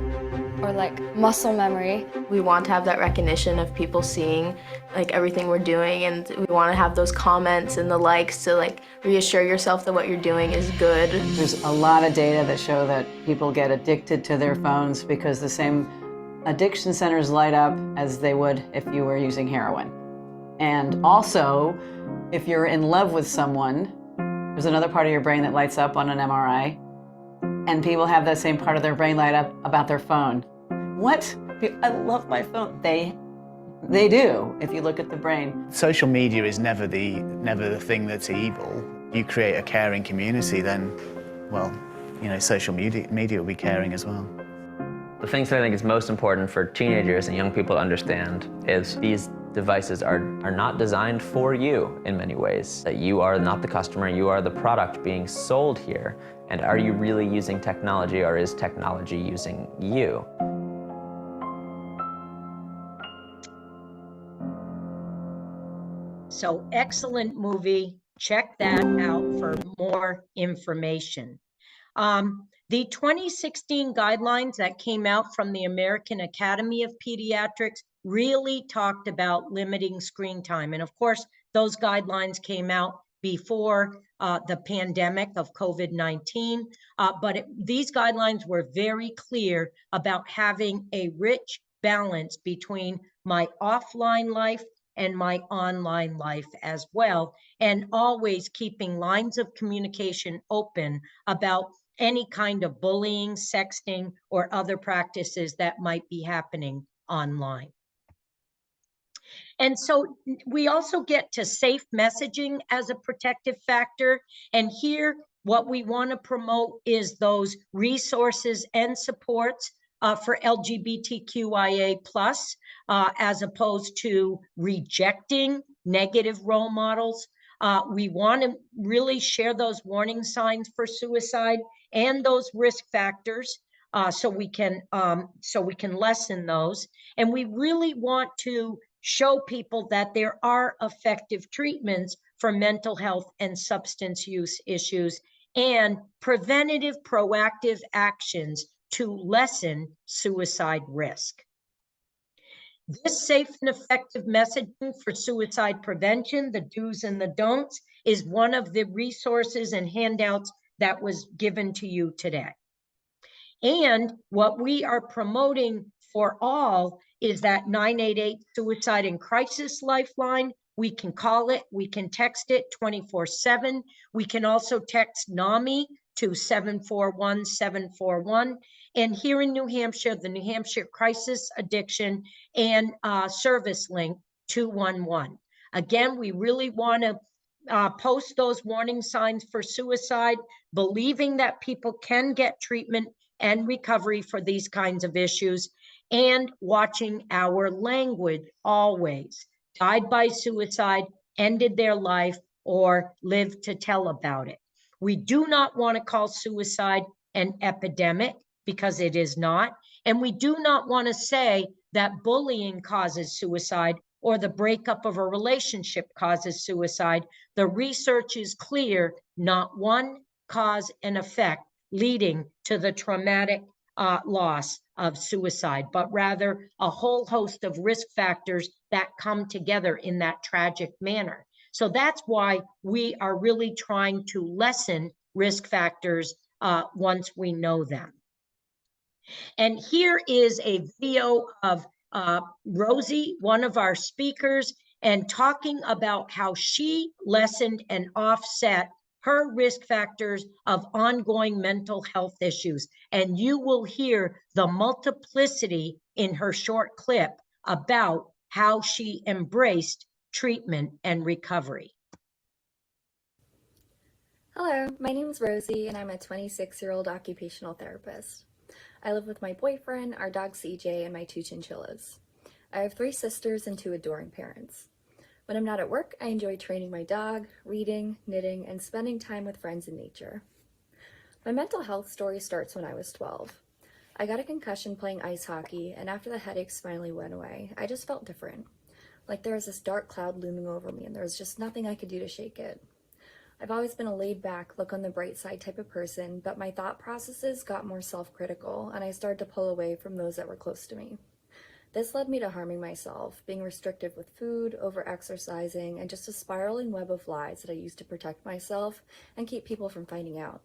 or like muscle memory. We want to have that recognition of people seeing like everything we're doing, and we want to have those comments and the likes to like reassure yourself that what you're doing is good. There's a lot of data that show that people get addicted to their phones because the same addiction centers light up as they would if you were using heroin. And also, if you're in love with someone, there's another part of your brain that lights up on an MRI, and people have that same part of their brain light up about their phone. What? I love my phone. They do, if you look at the brain. Social media is never the thing that's evil. You create a caring community, then, well, you know, social media will be caring as well. The things that I think is most important for teenagers and young people to understand is these devices are not designed for you in many ways. That you are not the customer, you are the product being sold here. And are you really using technology, or is technology using you? So excellent movie. Check that out for more information. The 2016 guidelines that came out from the American Academy of Pediatrics really talked about limiting screen time. And of course, those guidelines came out before the pandemic of COVID-19. But these guidelines were very clear about having a rich balance between my offline life and my online life as well, and always keeping lines of communication open about any kind of bullying, sexting, or other practices that might be happening online. And so we also get to safe messaging as a protective factor. And here, what we want to promote is those resources and supports for LGBTQIA+, as opposed to rejecting negative role models. We want to really share those warning signs for suicide and those risk factors so we can lessen those. And we really want to show people that there are effective treatments for mental health and substance use issues and preventative, proactive actions to lessen suicide risk. This safe and effective messaging for suicide prevention, the do's and the don'ts, is one of the resources and handouts that was given to you today. And what we are promoting for all is that 988 Suicide and Crisis Lifeline. We can call it, we can text it 24/7. We can also text NAMI to 741-741. And here in New Hampshire, the New Hampshire Crisis Addiction and Service Link 211. Again, we really want to post those warning signs for suicide, believing that people can get treatment and recovery for these kinds of issues, and watching our language always. Died by suicide, ended their life, or lived to tell about it. We do not want to call suicide an epidemic because it is not. And we do not want to say that bullying causes suicide or the breakup of a relationship causes suicide. The research is clear, not one cause and effect leading to the traumatic loss of suicide, but rather a whole host of risk factors that come together in that tragic manner. So that's why we are really trying to lessen risk factors once we know them. And here is a video of Rosie, one of our speakers, and talking about how she lessened and offset her risk factors of ongoing mental health issues. And you will hear the multiplicity in her short clip about how she embraced treatment and recovery. Hello, my name is Rosie and I'm a 26-year-old occupational therapist. I live with my boyfriend, our dog CJ, and my 2 chinchillas. I have 3 sisters and 2 adoring parents. When I'm not at work, I enjoy training my dog, reading, knitting, and spending time with friends in nature. My mental health story starts when I was 12. I got a concussion playing ice hockey, and after the headaches finally went away, I just felt different. Like there was this dark cloud looming over me, and there was just nothing I could do to shake it. I've always been a laid-back, look on the bright side type of person, but my thought processes got more self-critical, and I started to pull away from those that were close to me. This led me to harming myself, being restrictive with food, over-exercising, and just a spiraling web of lies that I used to protect myself and keep people from finding out.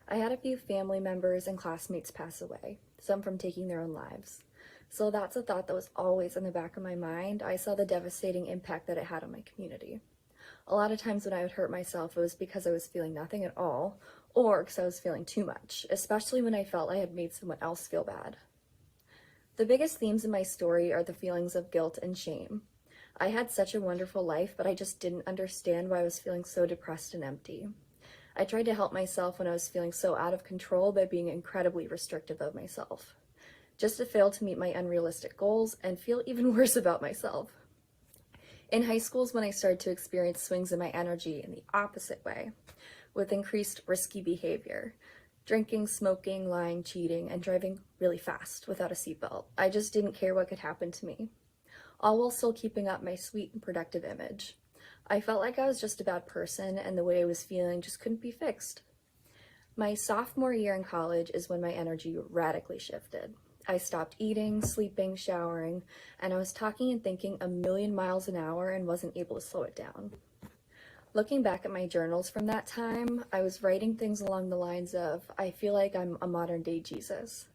I had a few family members and classmates pass away, some from taking their own lives. So that's a thought that was always in the back of my mind. I saw the devastating impact that it had on my community. A lot of times when I would hurt myself, it was because I was feeling nothing at all, or because I was feeling too much, especially when I felt I had made someone else feel bad. The biggest themes in my story are the feelings of guilt and shame. I had such a wonderful life, but I just didn't understand why I was feeling so depressed and empty. I tried to help myself when I was feeling so out of control by being incredibly restrictive of myself, just to fail to meet my unrealistic goals and feel even worse about myself. In high school is when I started to experience swings in my energy in the opposite way, with increased risky behavior. Drinking, smoking, lying, cheating, and driving really fast without a seatbelt. I just didn't care what could happen to me, all while still keeping up my sweet and productive image. I felt like I was just a bad person and the way I was feeling just couldn't be fixed. My sophomore year in college is when my energy radically shifted. I stopped eating, sleeping, showering, and I was talking and thinking a million miles an hour and wasn't able to slow it down. Looking back at my journals from that time, I was writing things along the lines of, I feel like I'm a modern-day Jesus.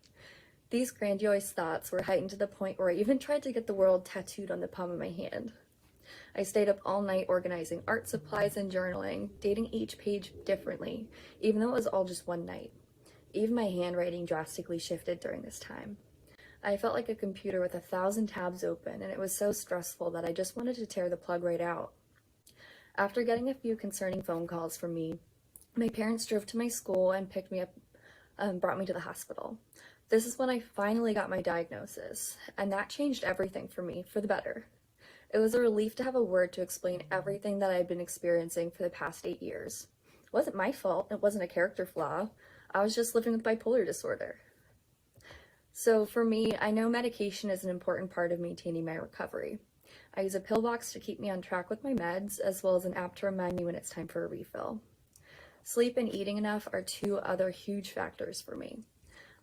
These grandiose thoughts were heightened to the point where I even tried to get the world tattooed on the palm of my hand. I stayed up all night organizing art supplies and journaling, dating each page differently, even though it was all just one night. Even my handwriting drastically shifted during this time. I felt like a computer with 1,000 tabs open, and it was so stressful that I just wanted to tear the plug right out. After getting a few concerning phone calls from me, my parents drove to my school and picked me up and brought me to the hospital. This is when I finally got my diagnosis, and that changed everything for me for the better. It was a relief to have a word to explain everything that I had been experiencing for the past 8 years. It wasn't my fault. It wasn't a character flaw. I was just living with bipolar disorder. So for me, I know medication is an important part of maintaining my recovery. I use a pill box to keep me on track with my meds, as well as an app to remind me when it's time for a refill. Sleep and eating enough are 2 other huge factors for me.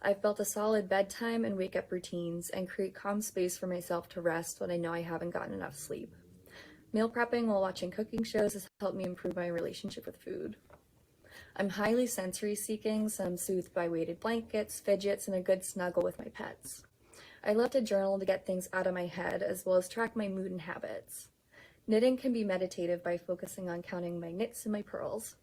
I've built a solid bedtime and wake-up routines and create calm space for myself to rest when I know I haven't gotten enough sleep. Meal prepping while watching cooking shows has helped me improve my relationship with food. I'm highly sensory seeking, so I'm soothed by weighted blankets, fidgets, and a good snuggle with my pets. I love to journal to get things out of my head, as well as track my mood and habits. Knitting can be meditative by focusing on counting my knits and my purls.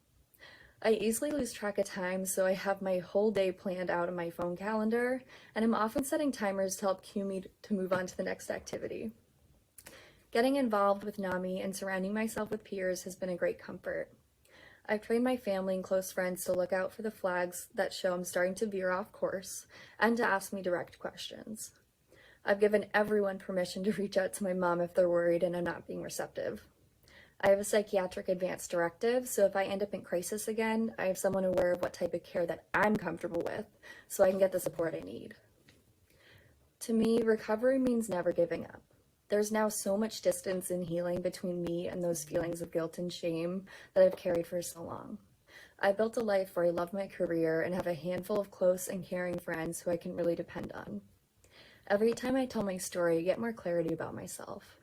I easily lose track of time, so I have my whole day planned out in my phone calendar, and I'm often setting timers to help cue me to move on to the next activity. Getting involved with NAMI and surrounding myself with peers has been a great comfort. I've trained my family and close friends to look out for the flags that show I'm starting to veer off course, and to ask me direct questions. I've given everyone permission to reach out to my mom if they're worried and I'm not being receptive. I have a psychiatric advance directive, so if I end up in crisis again, I have someone aware of what type of care that I'm comfortable with, so I can get the support I need. To me, recovery means never giving up. There's now so much distance in healing between me and those feelings of guilt and shame that I've carried for so long. I built a life where I love my career and have a handful of close and caring friends who I can really depend on. Every time I tell my story, I get more clarity about myself.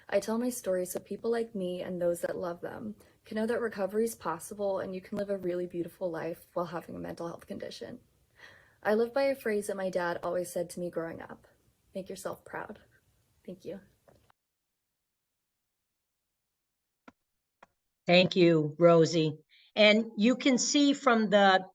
I tell my story so people like me and those that love them can know that recovery is possible and you can live a really beautiful life while having a mental health condition. I live by a phrase that my dad always said to me growing up: make yourself proud. Thank you. Thank you, Rosie. And you can see from the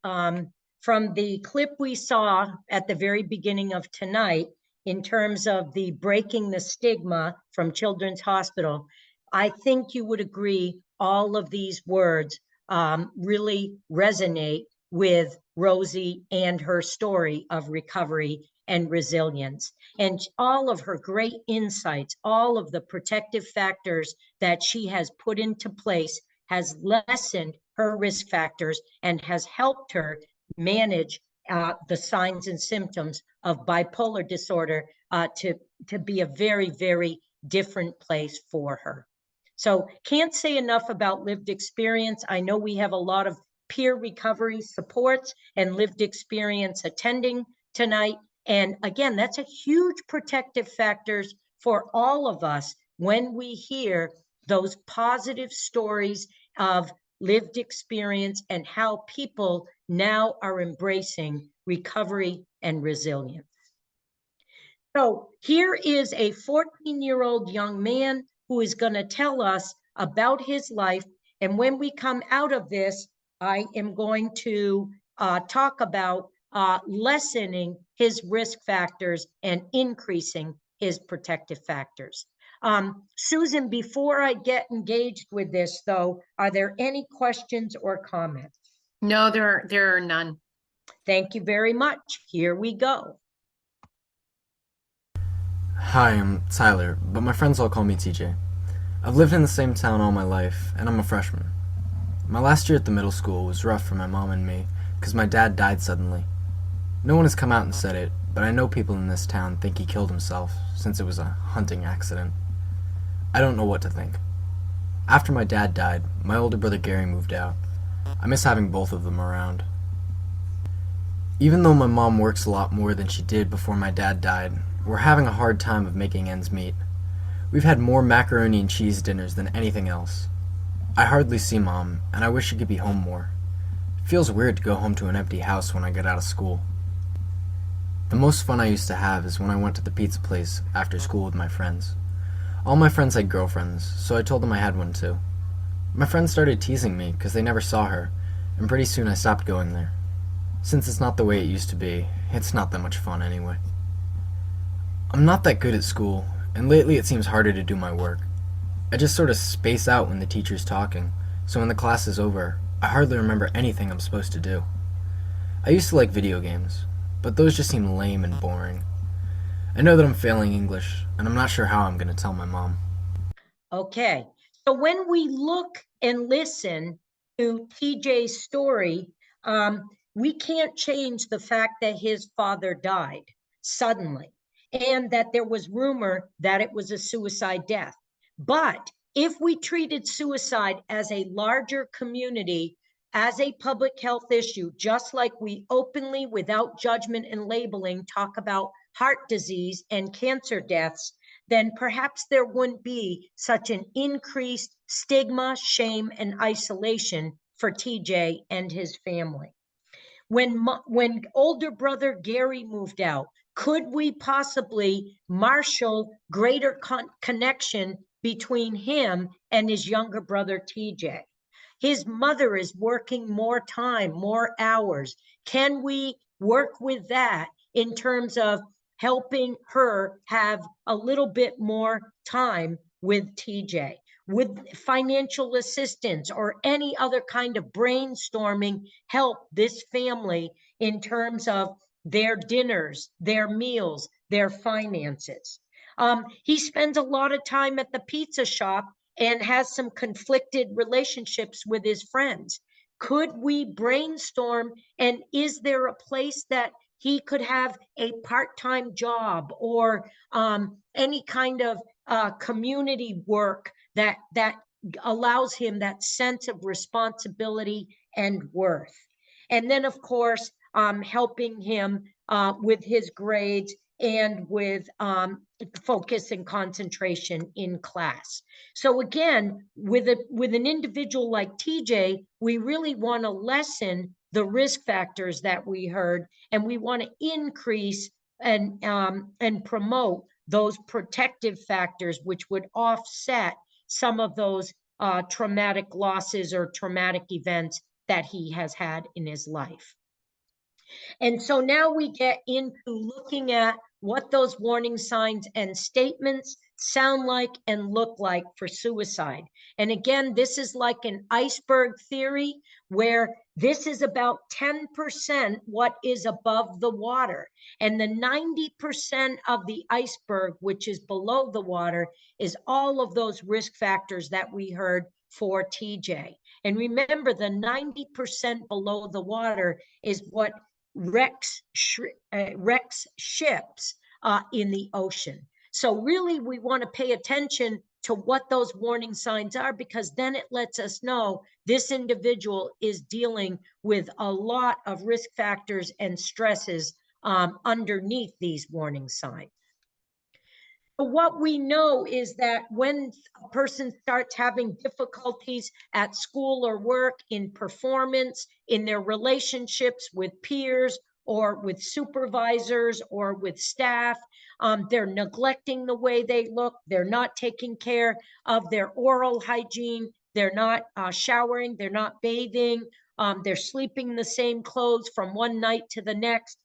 clip we saw at the very beginning of tonight, in terms of the breaking the stigma from Children's Hospital, I think you would agree all of these words really resonate with Rosie and her story of recovery and resilience. And all of her great insights, all of the protective factors that she has put into place has lessened her risk factors and has helped her manage the signs and symptoms of bipolar disorder to be a very, very different place for her. So can't say enough about lived experience. I know we have a lot of peer recovery supports and lived experience attending tonight. And again, that's a huge protective factors for all of us when we hear those positive stories of lived experience and how people now are embracing recovery and resilience. So here is a 14-year-old young man who is going to tell us about his life. And when we come out of this, I am going to talk about lessening his risk factors and increasing his protective factors. Susan, before I get engaged with this, though, are there any questions or comments? No, there are none. Thank you very much. Here we go. Hi, I'm Tyler, but my friends all call me TJ. I've lived in the same town all my life, and I'm a freshman. My last year at the middle school was rough for my mom and me, because my dad died suddenly. No one has come out and said it, but I know people in this town think he killed himself, since it was a hunting accident. I don't know what to think. After my dad died, my older brother Gary moved out. I miss having both of them around. Even though my mom works a lot more than she did before my dad died, we're having a hard time of making ends meet. We've had more macaroni and cheese dinners than anything else. I hardly see Mom, and I wish she could be home more. It feels weird to go home to an empty house when I get out of school. The most fun I used to have is when I went to the pizza place after school with my friends. All my friends had girlfriends, so I told them I had one too. My friends started teasing me because they never saw her, and pretty soon I stopped going there. Since it's not the way it used to be, it's not that much fun anyway. I'm not that good at school, and lately it seems harder to do my work. I just sort of space out when the teacher's talking, so when the class is over, I hardly remember anything I'm supposed to do. I used to like video games, but those just seem lame and boring. I know that I'm failing English, and I'm not sure how I'm going to tell my mom. Okay, so when we look and listen to TJ's story, we can't change the fact that his father died suddenly and that there was rumor that it was a suicide death. But if we treated suicide as a larger community, as a public health issue, just like we openly, without judgment and labeling, talk about heart disease and cancer deaths, then perhaps there wouldn't be such an increased stigma, shame, and isolation for TJ and his family. When older brother Gary moved out, could we possibly marshal greater connection between him and his younger brother TJ? His mother is working more time, more hours. Can we work with that in terms of helping her have a little bit more time with TJ? With financial assistance or any other kind of brainstorming help this family in terms of their dinners, their meals, their finances? He spends a lot of time at the pizza shop and has some conflicted relationships with his friends. Could we brainstorm, and is there a place that he could have a part-time job or any kind of community work that allows him that sense of responsibility and worth? And then, of course, helping him with his grades and with focus and concentration in class. So again, with an individual like TJ, we really want to lessen the risk factors that we heard, and we want to increase and promote those protective factors, which would offset some of those traumatic losses or traumatic events that he has had in his life. And so now we get into looking at what those warning signs and statements sound like and look like for suicide. And again, this is like an iceberg theory where this is about 10% what is above the water. And the 90% of the iceberg, which is below the water, is all of those risk factors that we heard for TJ. And remember, the 90% below the water is what wrecks ships in the ocean. So really, we want to pay attention to what those warning signs are, because then it lets us know this individual is dealing with a lot of risk factors and stresses underneath these warning signs. What we know is that when a person starts having difficulties at school or work, in performance, in their relationships with peers or with supervisors or with staff, they're neglecting the way they look, they're not taking care of their oral hygiene, they're not showering, they're not bathing, they're sleeping in the same clothes from one night to the next.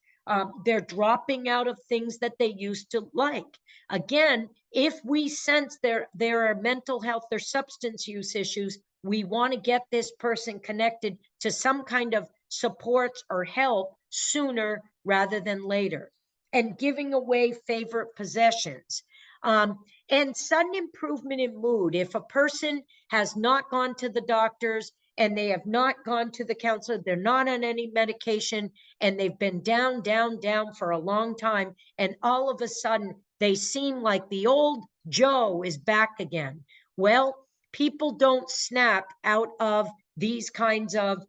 They're dropping out of things that they used to like. Again, if we sense there are mental health or substance use issues, we want to get this person connected to some kind of supports or help sooner rather than later. And giving away favorite possessions. And sudden improvement in mood. If a person has not gone to the doctors and they have not gone to the counselor, they're not on any medication, and they've been down, down, down for a long time, and all of a sudden they seem like the old Joe is back again. Well, people don't snap out of these kinds of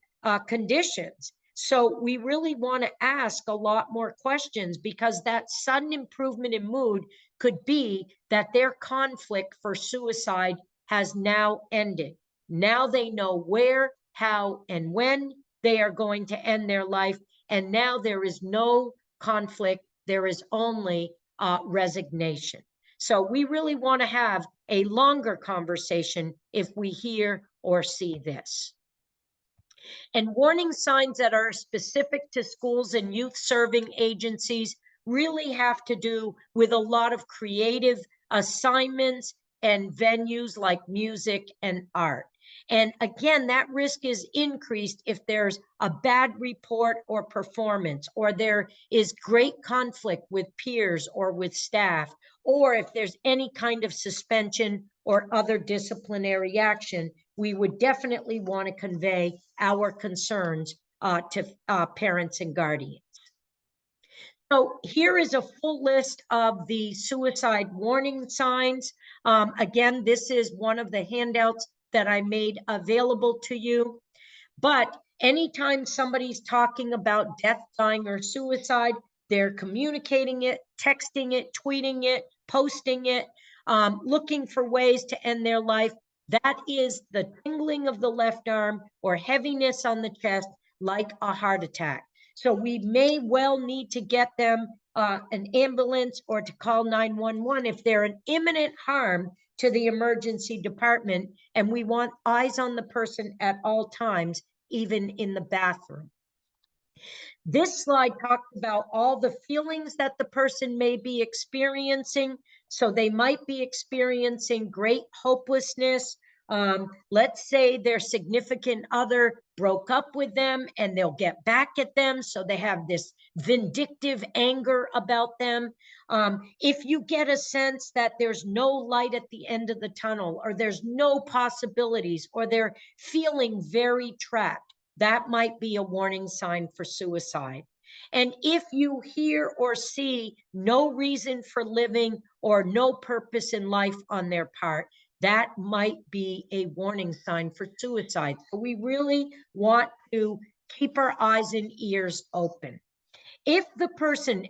conditions. So we really want to ask a lot more questions, because that sudden improvement in mood could be that their conflict for suicide has now ended. Now they know where, how, and when they are going to end their life. And now there is no conflict. There is only resignation. So we really want to have a longer conversation if we hear or see this. And warning signs that are specific to schools and youth serving agencies really have to do with a lot of creative assignments and venues like music and art. And again, that risk is increased if there's a bad report or performance, or there is great conflict with peers or with staff, or if there's any kind of suspension or other disciplinary action, we would definitely want to convey our concerns to parents and guardians. So here is a full list of the suicide warning signs. Again, this is one of the handouts that I made available to you. But anytime somebody's talking about death, dying, or suicide, they're communicating it, texting it, tweeting it, posting it, looking for ways to end their life. That is the tingling of the left arm or heaviness on the chest, like a heart attack. So we may well need to get them an ambulance or to call 911 if they're an imminent harm to the emergency department, and we want eyes on the person at all times, even in the bathroom. This slide talks about all the feelings that the person may be experiencing. So they might be experiencing great hopelessness. Let's say their significant other broke up with them and they'll get back at them. So they have this vindictive anger about them. If you get a sense that there's no light at the end of the tunnel, or there's no possibilities, or they're feeling very trapped, that might be a warning sign for suicide. And if you hear or see no reason for living or no purpose in life on their part, that might be a warning sign for suicide. So we really want to keep our eyes and ears open. If the person,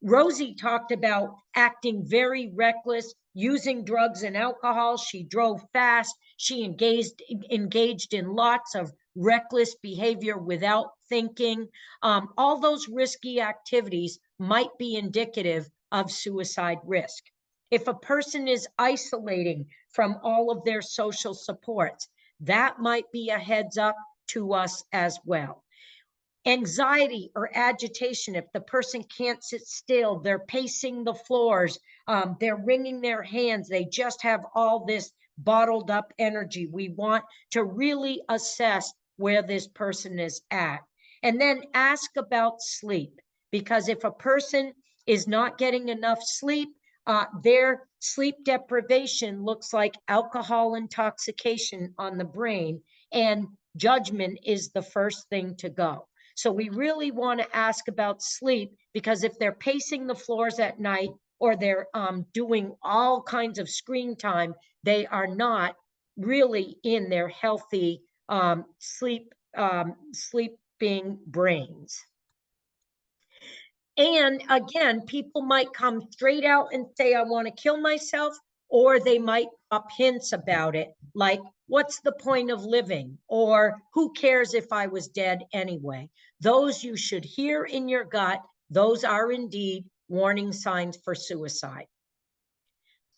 Rosie talked about acting very reckless, using drugs and alcohol, she drove fast, she engaged in lots of reckless behavior without thinking. All those risky activities might be indicative of suicide risk. If a person is isolating from all of their social supports, that might be a heads up to us as well. Anxiety or agitation, if the person can't sit still, they're pacing the floors, they're wringing their hands, they just have all this bottled up energy. We want to really assess where this person is at. And then ask about sleep, because if a person is not getting enough sleep, their sleep deprivation looks like alcohol intoxication on the brain, and judgment is the first thing to go. So we really want to ask about sleep, because if they're pacing the floors at night or they're doing all kinds of screen time, they are not really in their healthy sleeping brains. And again, people might come straight out and say, I want to kill myself, or they might drop hints about it, like, what's the point of living? Or who cares if I was dead anyway? Those you should hear in your gut. Those are indeed warning signs for suicide.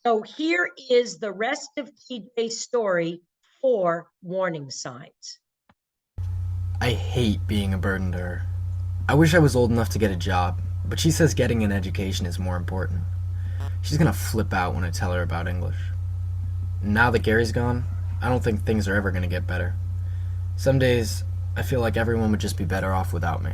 So here is the rest of TJ's story for warning signs. I hate being a burden to her. I wish I was old enough to get a job, but she says getting an education is more important. She's gonna flip out when I tell her about English. Now that Gary's gone, I don't think things are ever gonna get better. Some days, I feel like everyone would just be better off without me.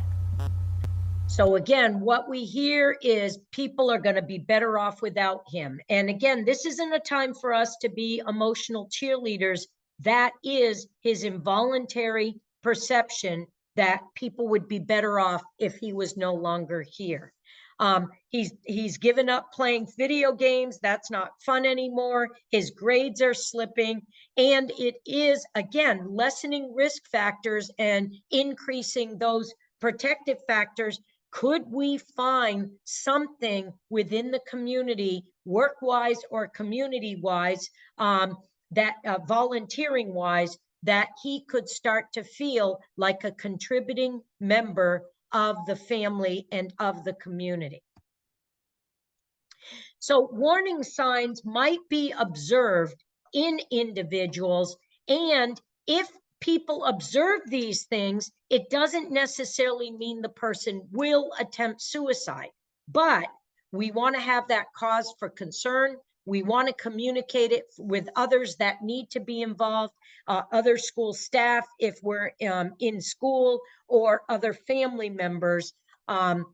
So again, what we hear is people are going to be better off without him. And again, this isn't a time for us to be emotional cheerleaders. That is his involuntary perception that people would be better off if he was no longer here. He's given up playing video games. That's not fun anymore. His grades are slipping. And it is, again, lessening risk factors and increasing those protective factors. Could we find something within the community, work-wise or community-wise, that volunteering-wise, that he could start to feel like a contributing member of the family and of the community? So warning signs might be observed in individuals, and if people observe these things, it doesn't necessarily mean the person will attempt suicide, but we want to have that cause for concern. We want to communicate it with others that need to be involved, other school staff if we're in school, or other family members, and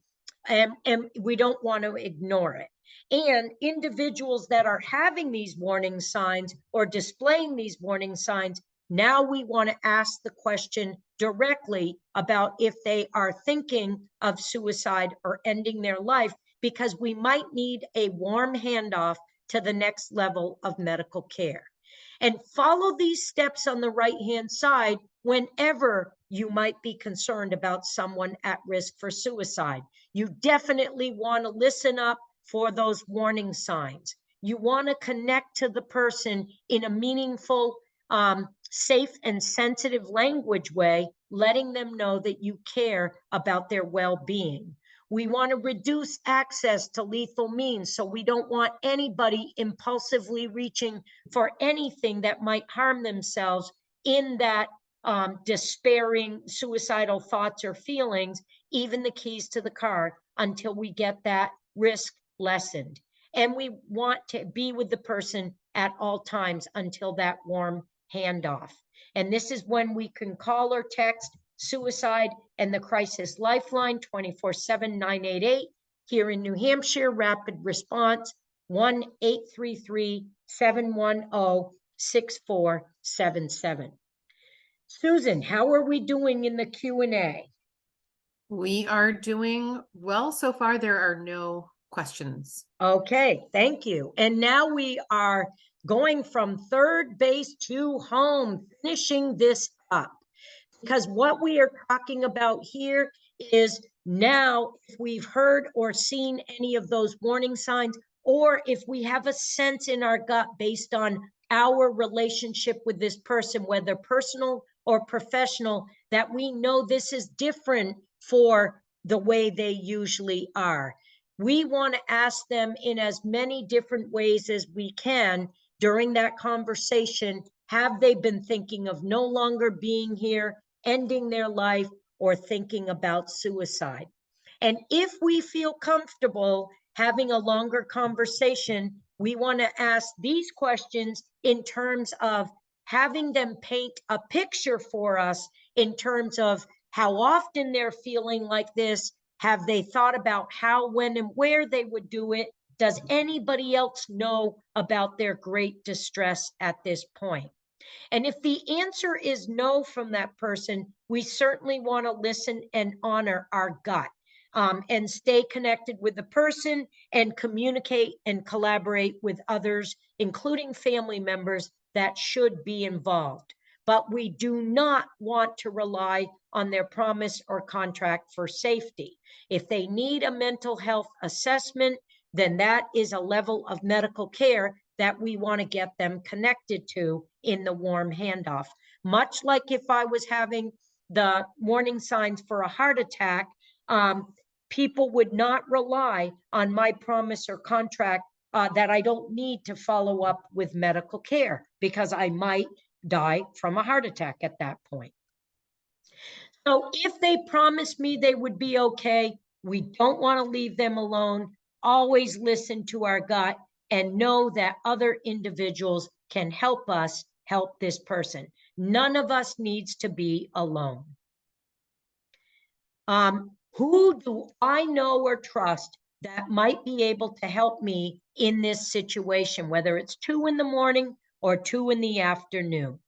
we don't want to ignore it. And individuals that are having these warning signs or displaying these warning signs, now we want to ask the question directly about if they are thinking of suicide or ending their life, because we might need a warm handoff to the next level of medical care. And follow these steps on the right-hand side whenever you might be concerned about someone at risk for suicide. You definitely want to listen up for those warning signs. You want to connect to the person in a meaningful, safe and sensitive language way, letting them know that you care about their well-being. We want to reduce access to lethal means, so we don't want anybody impulsively reaching for anything that might harm themselves in that despairing, suicidal thoughts or feelings, even the keys to the car, until we get that risk lessened. And we want to be with the person at all times until that warm handoff. And this is when we can call or text suicide and the crisis lifeline 24/7-988. Here in New Hampshire, rapid response 1-833-710-6477. Susan, how are we doing in the Q&A? We are doing well so far. There are no questions. Okay, thank you. And now we are going from third base to home, finishing this up. Because what we are talking about here is now, if we've heard or seen any of those warning signs, or if we have a sense in our gut based on our relationship with this person, whether personal or professional, that we know this is different for the way they usually are. We want to ask them in as many different ways as we can during that conversation. Have they been thinking of no longer being here, ending their life, or thinking about suicide? And if we feel comfortable having a longer conversation, we want to ask these questions in terms of having them paint a picture for us in terms of how often they're feeling like this. Have they thought about how, when, and where they would do it? Does anybody else know about their great distress at this point? And if the answer is no from that person, we certainly want to listen and honor our gut, and stay connected with the person and communicate and collaborate with others, including family members that should be involved. But we do not want to rely on their promise or contract for safety. If they need a mental health assessment, then that is a level of medical care that we want to get them connected to in the warm handoff. Much like if I was having the warning signs for a heart attack, people would not rely on my promise or contract that I don't need to follow up with medical care, because I might die from a heart attack at that point. So if they promise me they would be okay, we don't want to leave them alone. Always listen to our gut and know that other individuals can help us help this person. None of us needs to be alone. Who do I know or trust that might be able to help me in this situation, whether it's 2 in the morning or 2 in the afternoon?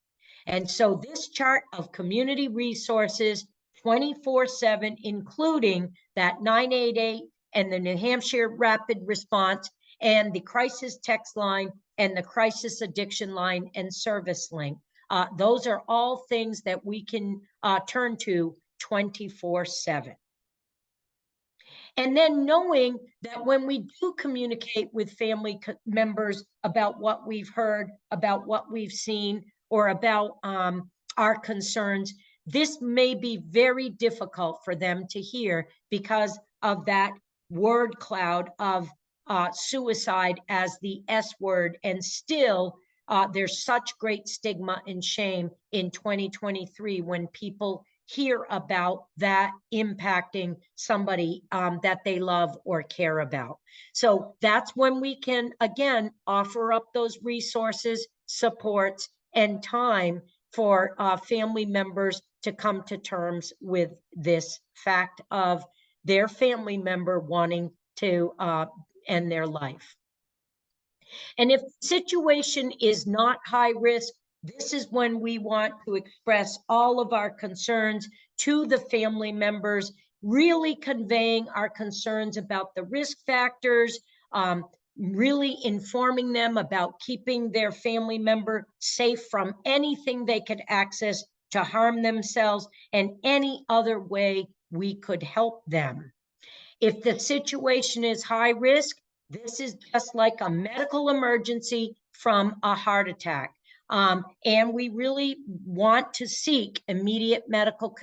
And so this chart of community resources 24/7, including that 988 and the New Hampshire Rapid Response and the crisis text line and the crisis addiction line and service link. Those are all things that we can turn to 24/7. And then knowing that when we do communicate with family members about what we've heard, about what we've seen, or about our concerns, this may be very difficult for them to hear because of that word cloud of suicide as the S word. And still, there's such great stigma and shame in 2023 when people hear about that impacting somebody that they love or care about. So that's when we can, again, offer up those resources, supports, and time for family members to come to terms with this fact of their family member wanting to end their life. And if the situation is not high risk, this is when we want to express all of our concerns to the family members, really conveying our concerns about the risk factors, really informing them about keeping their family member safe from anything they could access to harm themselves and any other way we could help them. If the situation is high risk, this is just like a medical emergency from a heart attack. And we really want to seek immediate medical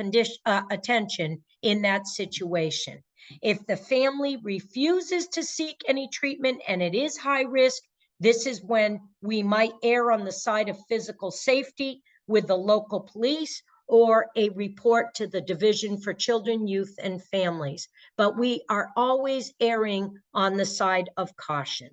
attention in that situation. If the family refuses to seek any treatment and it is high risk, this is when we might err on the side of physical safety with the local police or a report to the Division for Children, Youth, and Families. But we are always erring on the side of caution.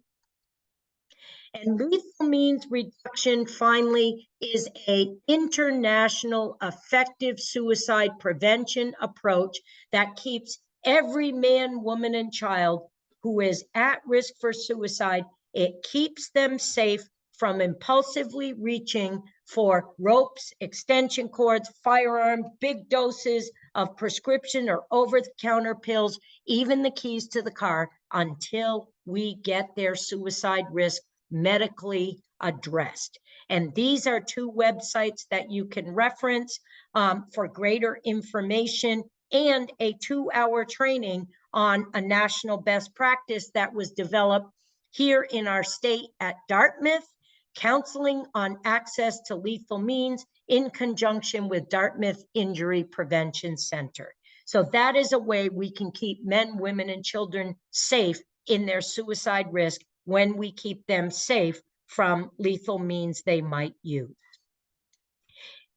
And lethal means reduction, finally, is an international effective suicide prevention approach that keeps every man, woman, and child who is at risk for suicide, it keeps them safe from impulsively reaching for ropes, extension cords, firearms, big doses of prescription or over-the-counter pills, even the keys to the car, until we get their suicide risk medically addressed. And these are two websites that you can reference for greater information, and a 2-hour training on a national best practice that was developed here in our state at Dartmouth, Counseling on Access to Lethal Means, in conjunction with Dartmouth Injury Prevention Center. So that is a way we can keep men, women, and children safe in their suicide risk when we keep them safe from lethal means they might use.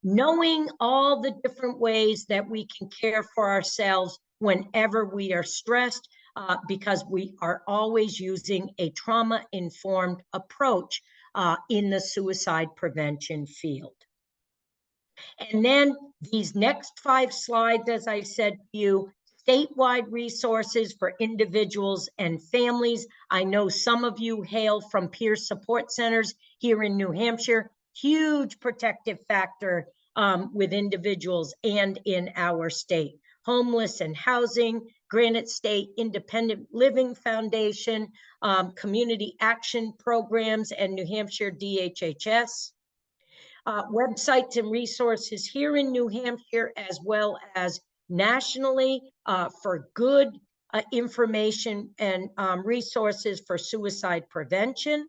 Knowing all the different ways that we can care for ourselves whenever we are stressed, because we are always using a trauma-informed approach in the suicide prevention field. And then these next 5 slides, as I said to you, statewide resources for individuals and families. I know some of you hail from peer support centers here in New Hampshire. Huge protective factor with individuals and in our state. Homeless and Housing, Granite State Independent Living Foundation, Community Action Programs, and New Hampshire DHHS. Websites and resources here in New Hampshire, as well as nationally, for good information and resources for suicide prevention,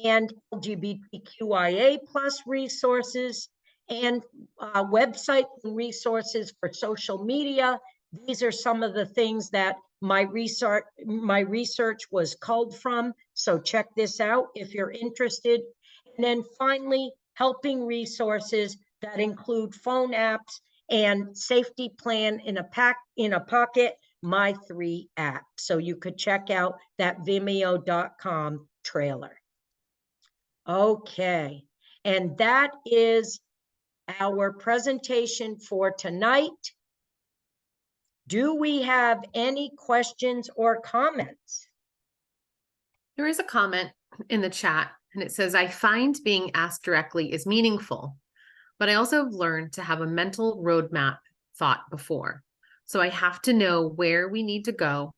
and LGBTQIA+ resources, and websites and resources for social media. These are some of the things that my research was culled from, so check this out if you're interested. And then finally, helping resources that include phone apps and Safety Plan in a Pocket, my 3 app. So you could check out that vimeo.com trailer. Okay, and that is our presentation for tonight. Do we have any questions or comments? There is a comment in the chat, and it says, I find being asked directly is meaningful, but I also have learned to have a mental roadmap thought before. So I have to know where we need to go,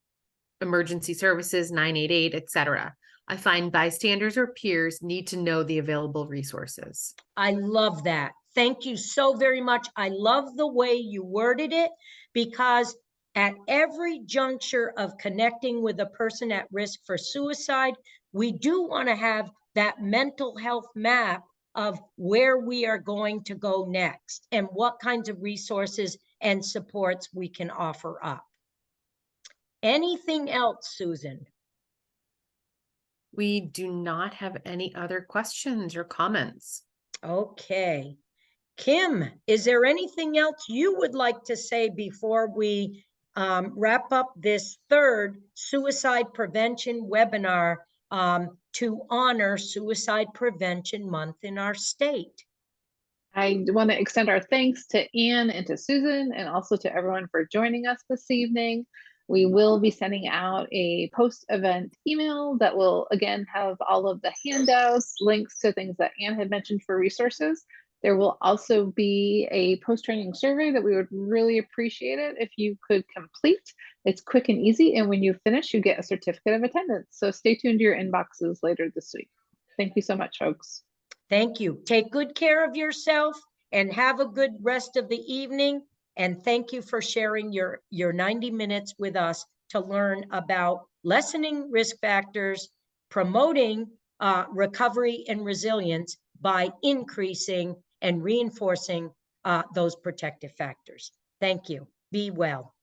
emergency services, 988, etc. I find bystanders or peers need to know the available resources. I love that. Thank you so very much. I love the way you worded it, because at every juncture of connecting with a person at risk for suicide, we do want to have that mental health map of where we are going to go next and what kinds of resources and supports we can offer up. Anything else, Susan? We do not have any other questions or comments. Okay. Kim, is there anything else you would like to say before we wrap up this 3rd suicide prevention webinar to honor Suicide Prevention Month in our state? I want to extend our thanks to Anne and to Susan, and also to everyone for joining us this evening. We will be sending out a post-event email that will, again, have all of the handouts, links to things that Anne had mentioned for resources. There will also be a post-training survey that we would really appreciate it if you could complete. It's quick and easy, and when you finish, you get a certificate of attendance. So stay tuned to your inboxes later this week. Thank you so much, folks. Thank you. Take good care of yourself and have a good rest of the evening. And thank you for sharing your 90 minutes with us to learn about lessening risk factors, promoting recovery and resilience by increasing and reinforcing those protective factors. Thank you. Be well.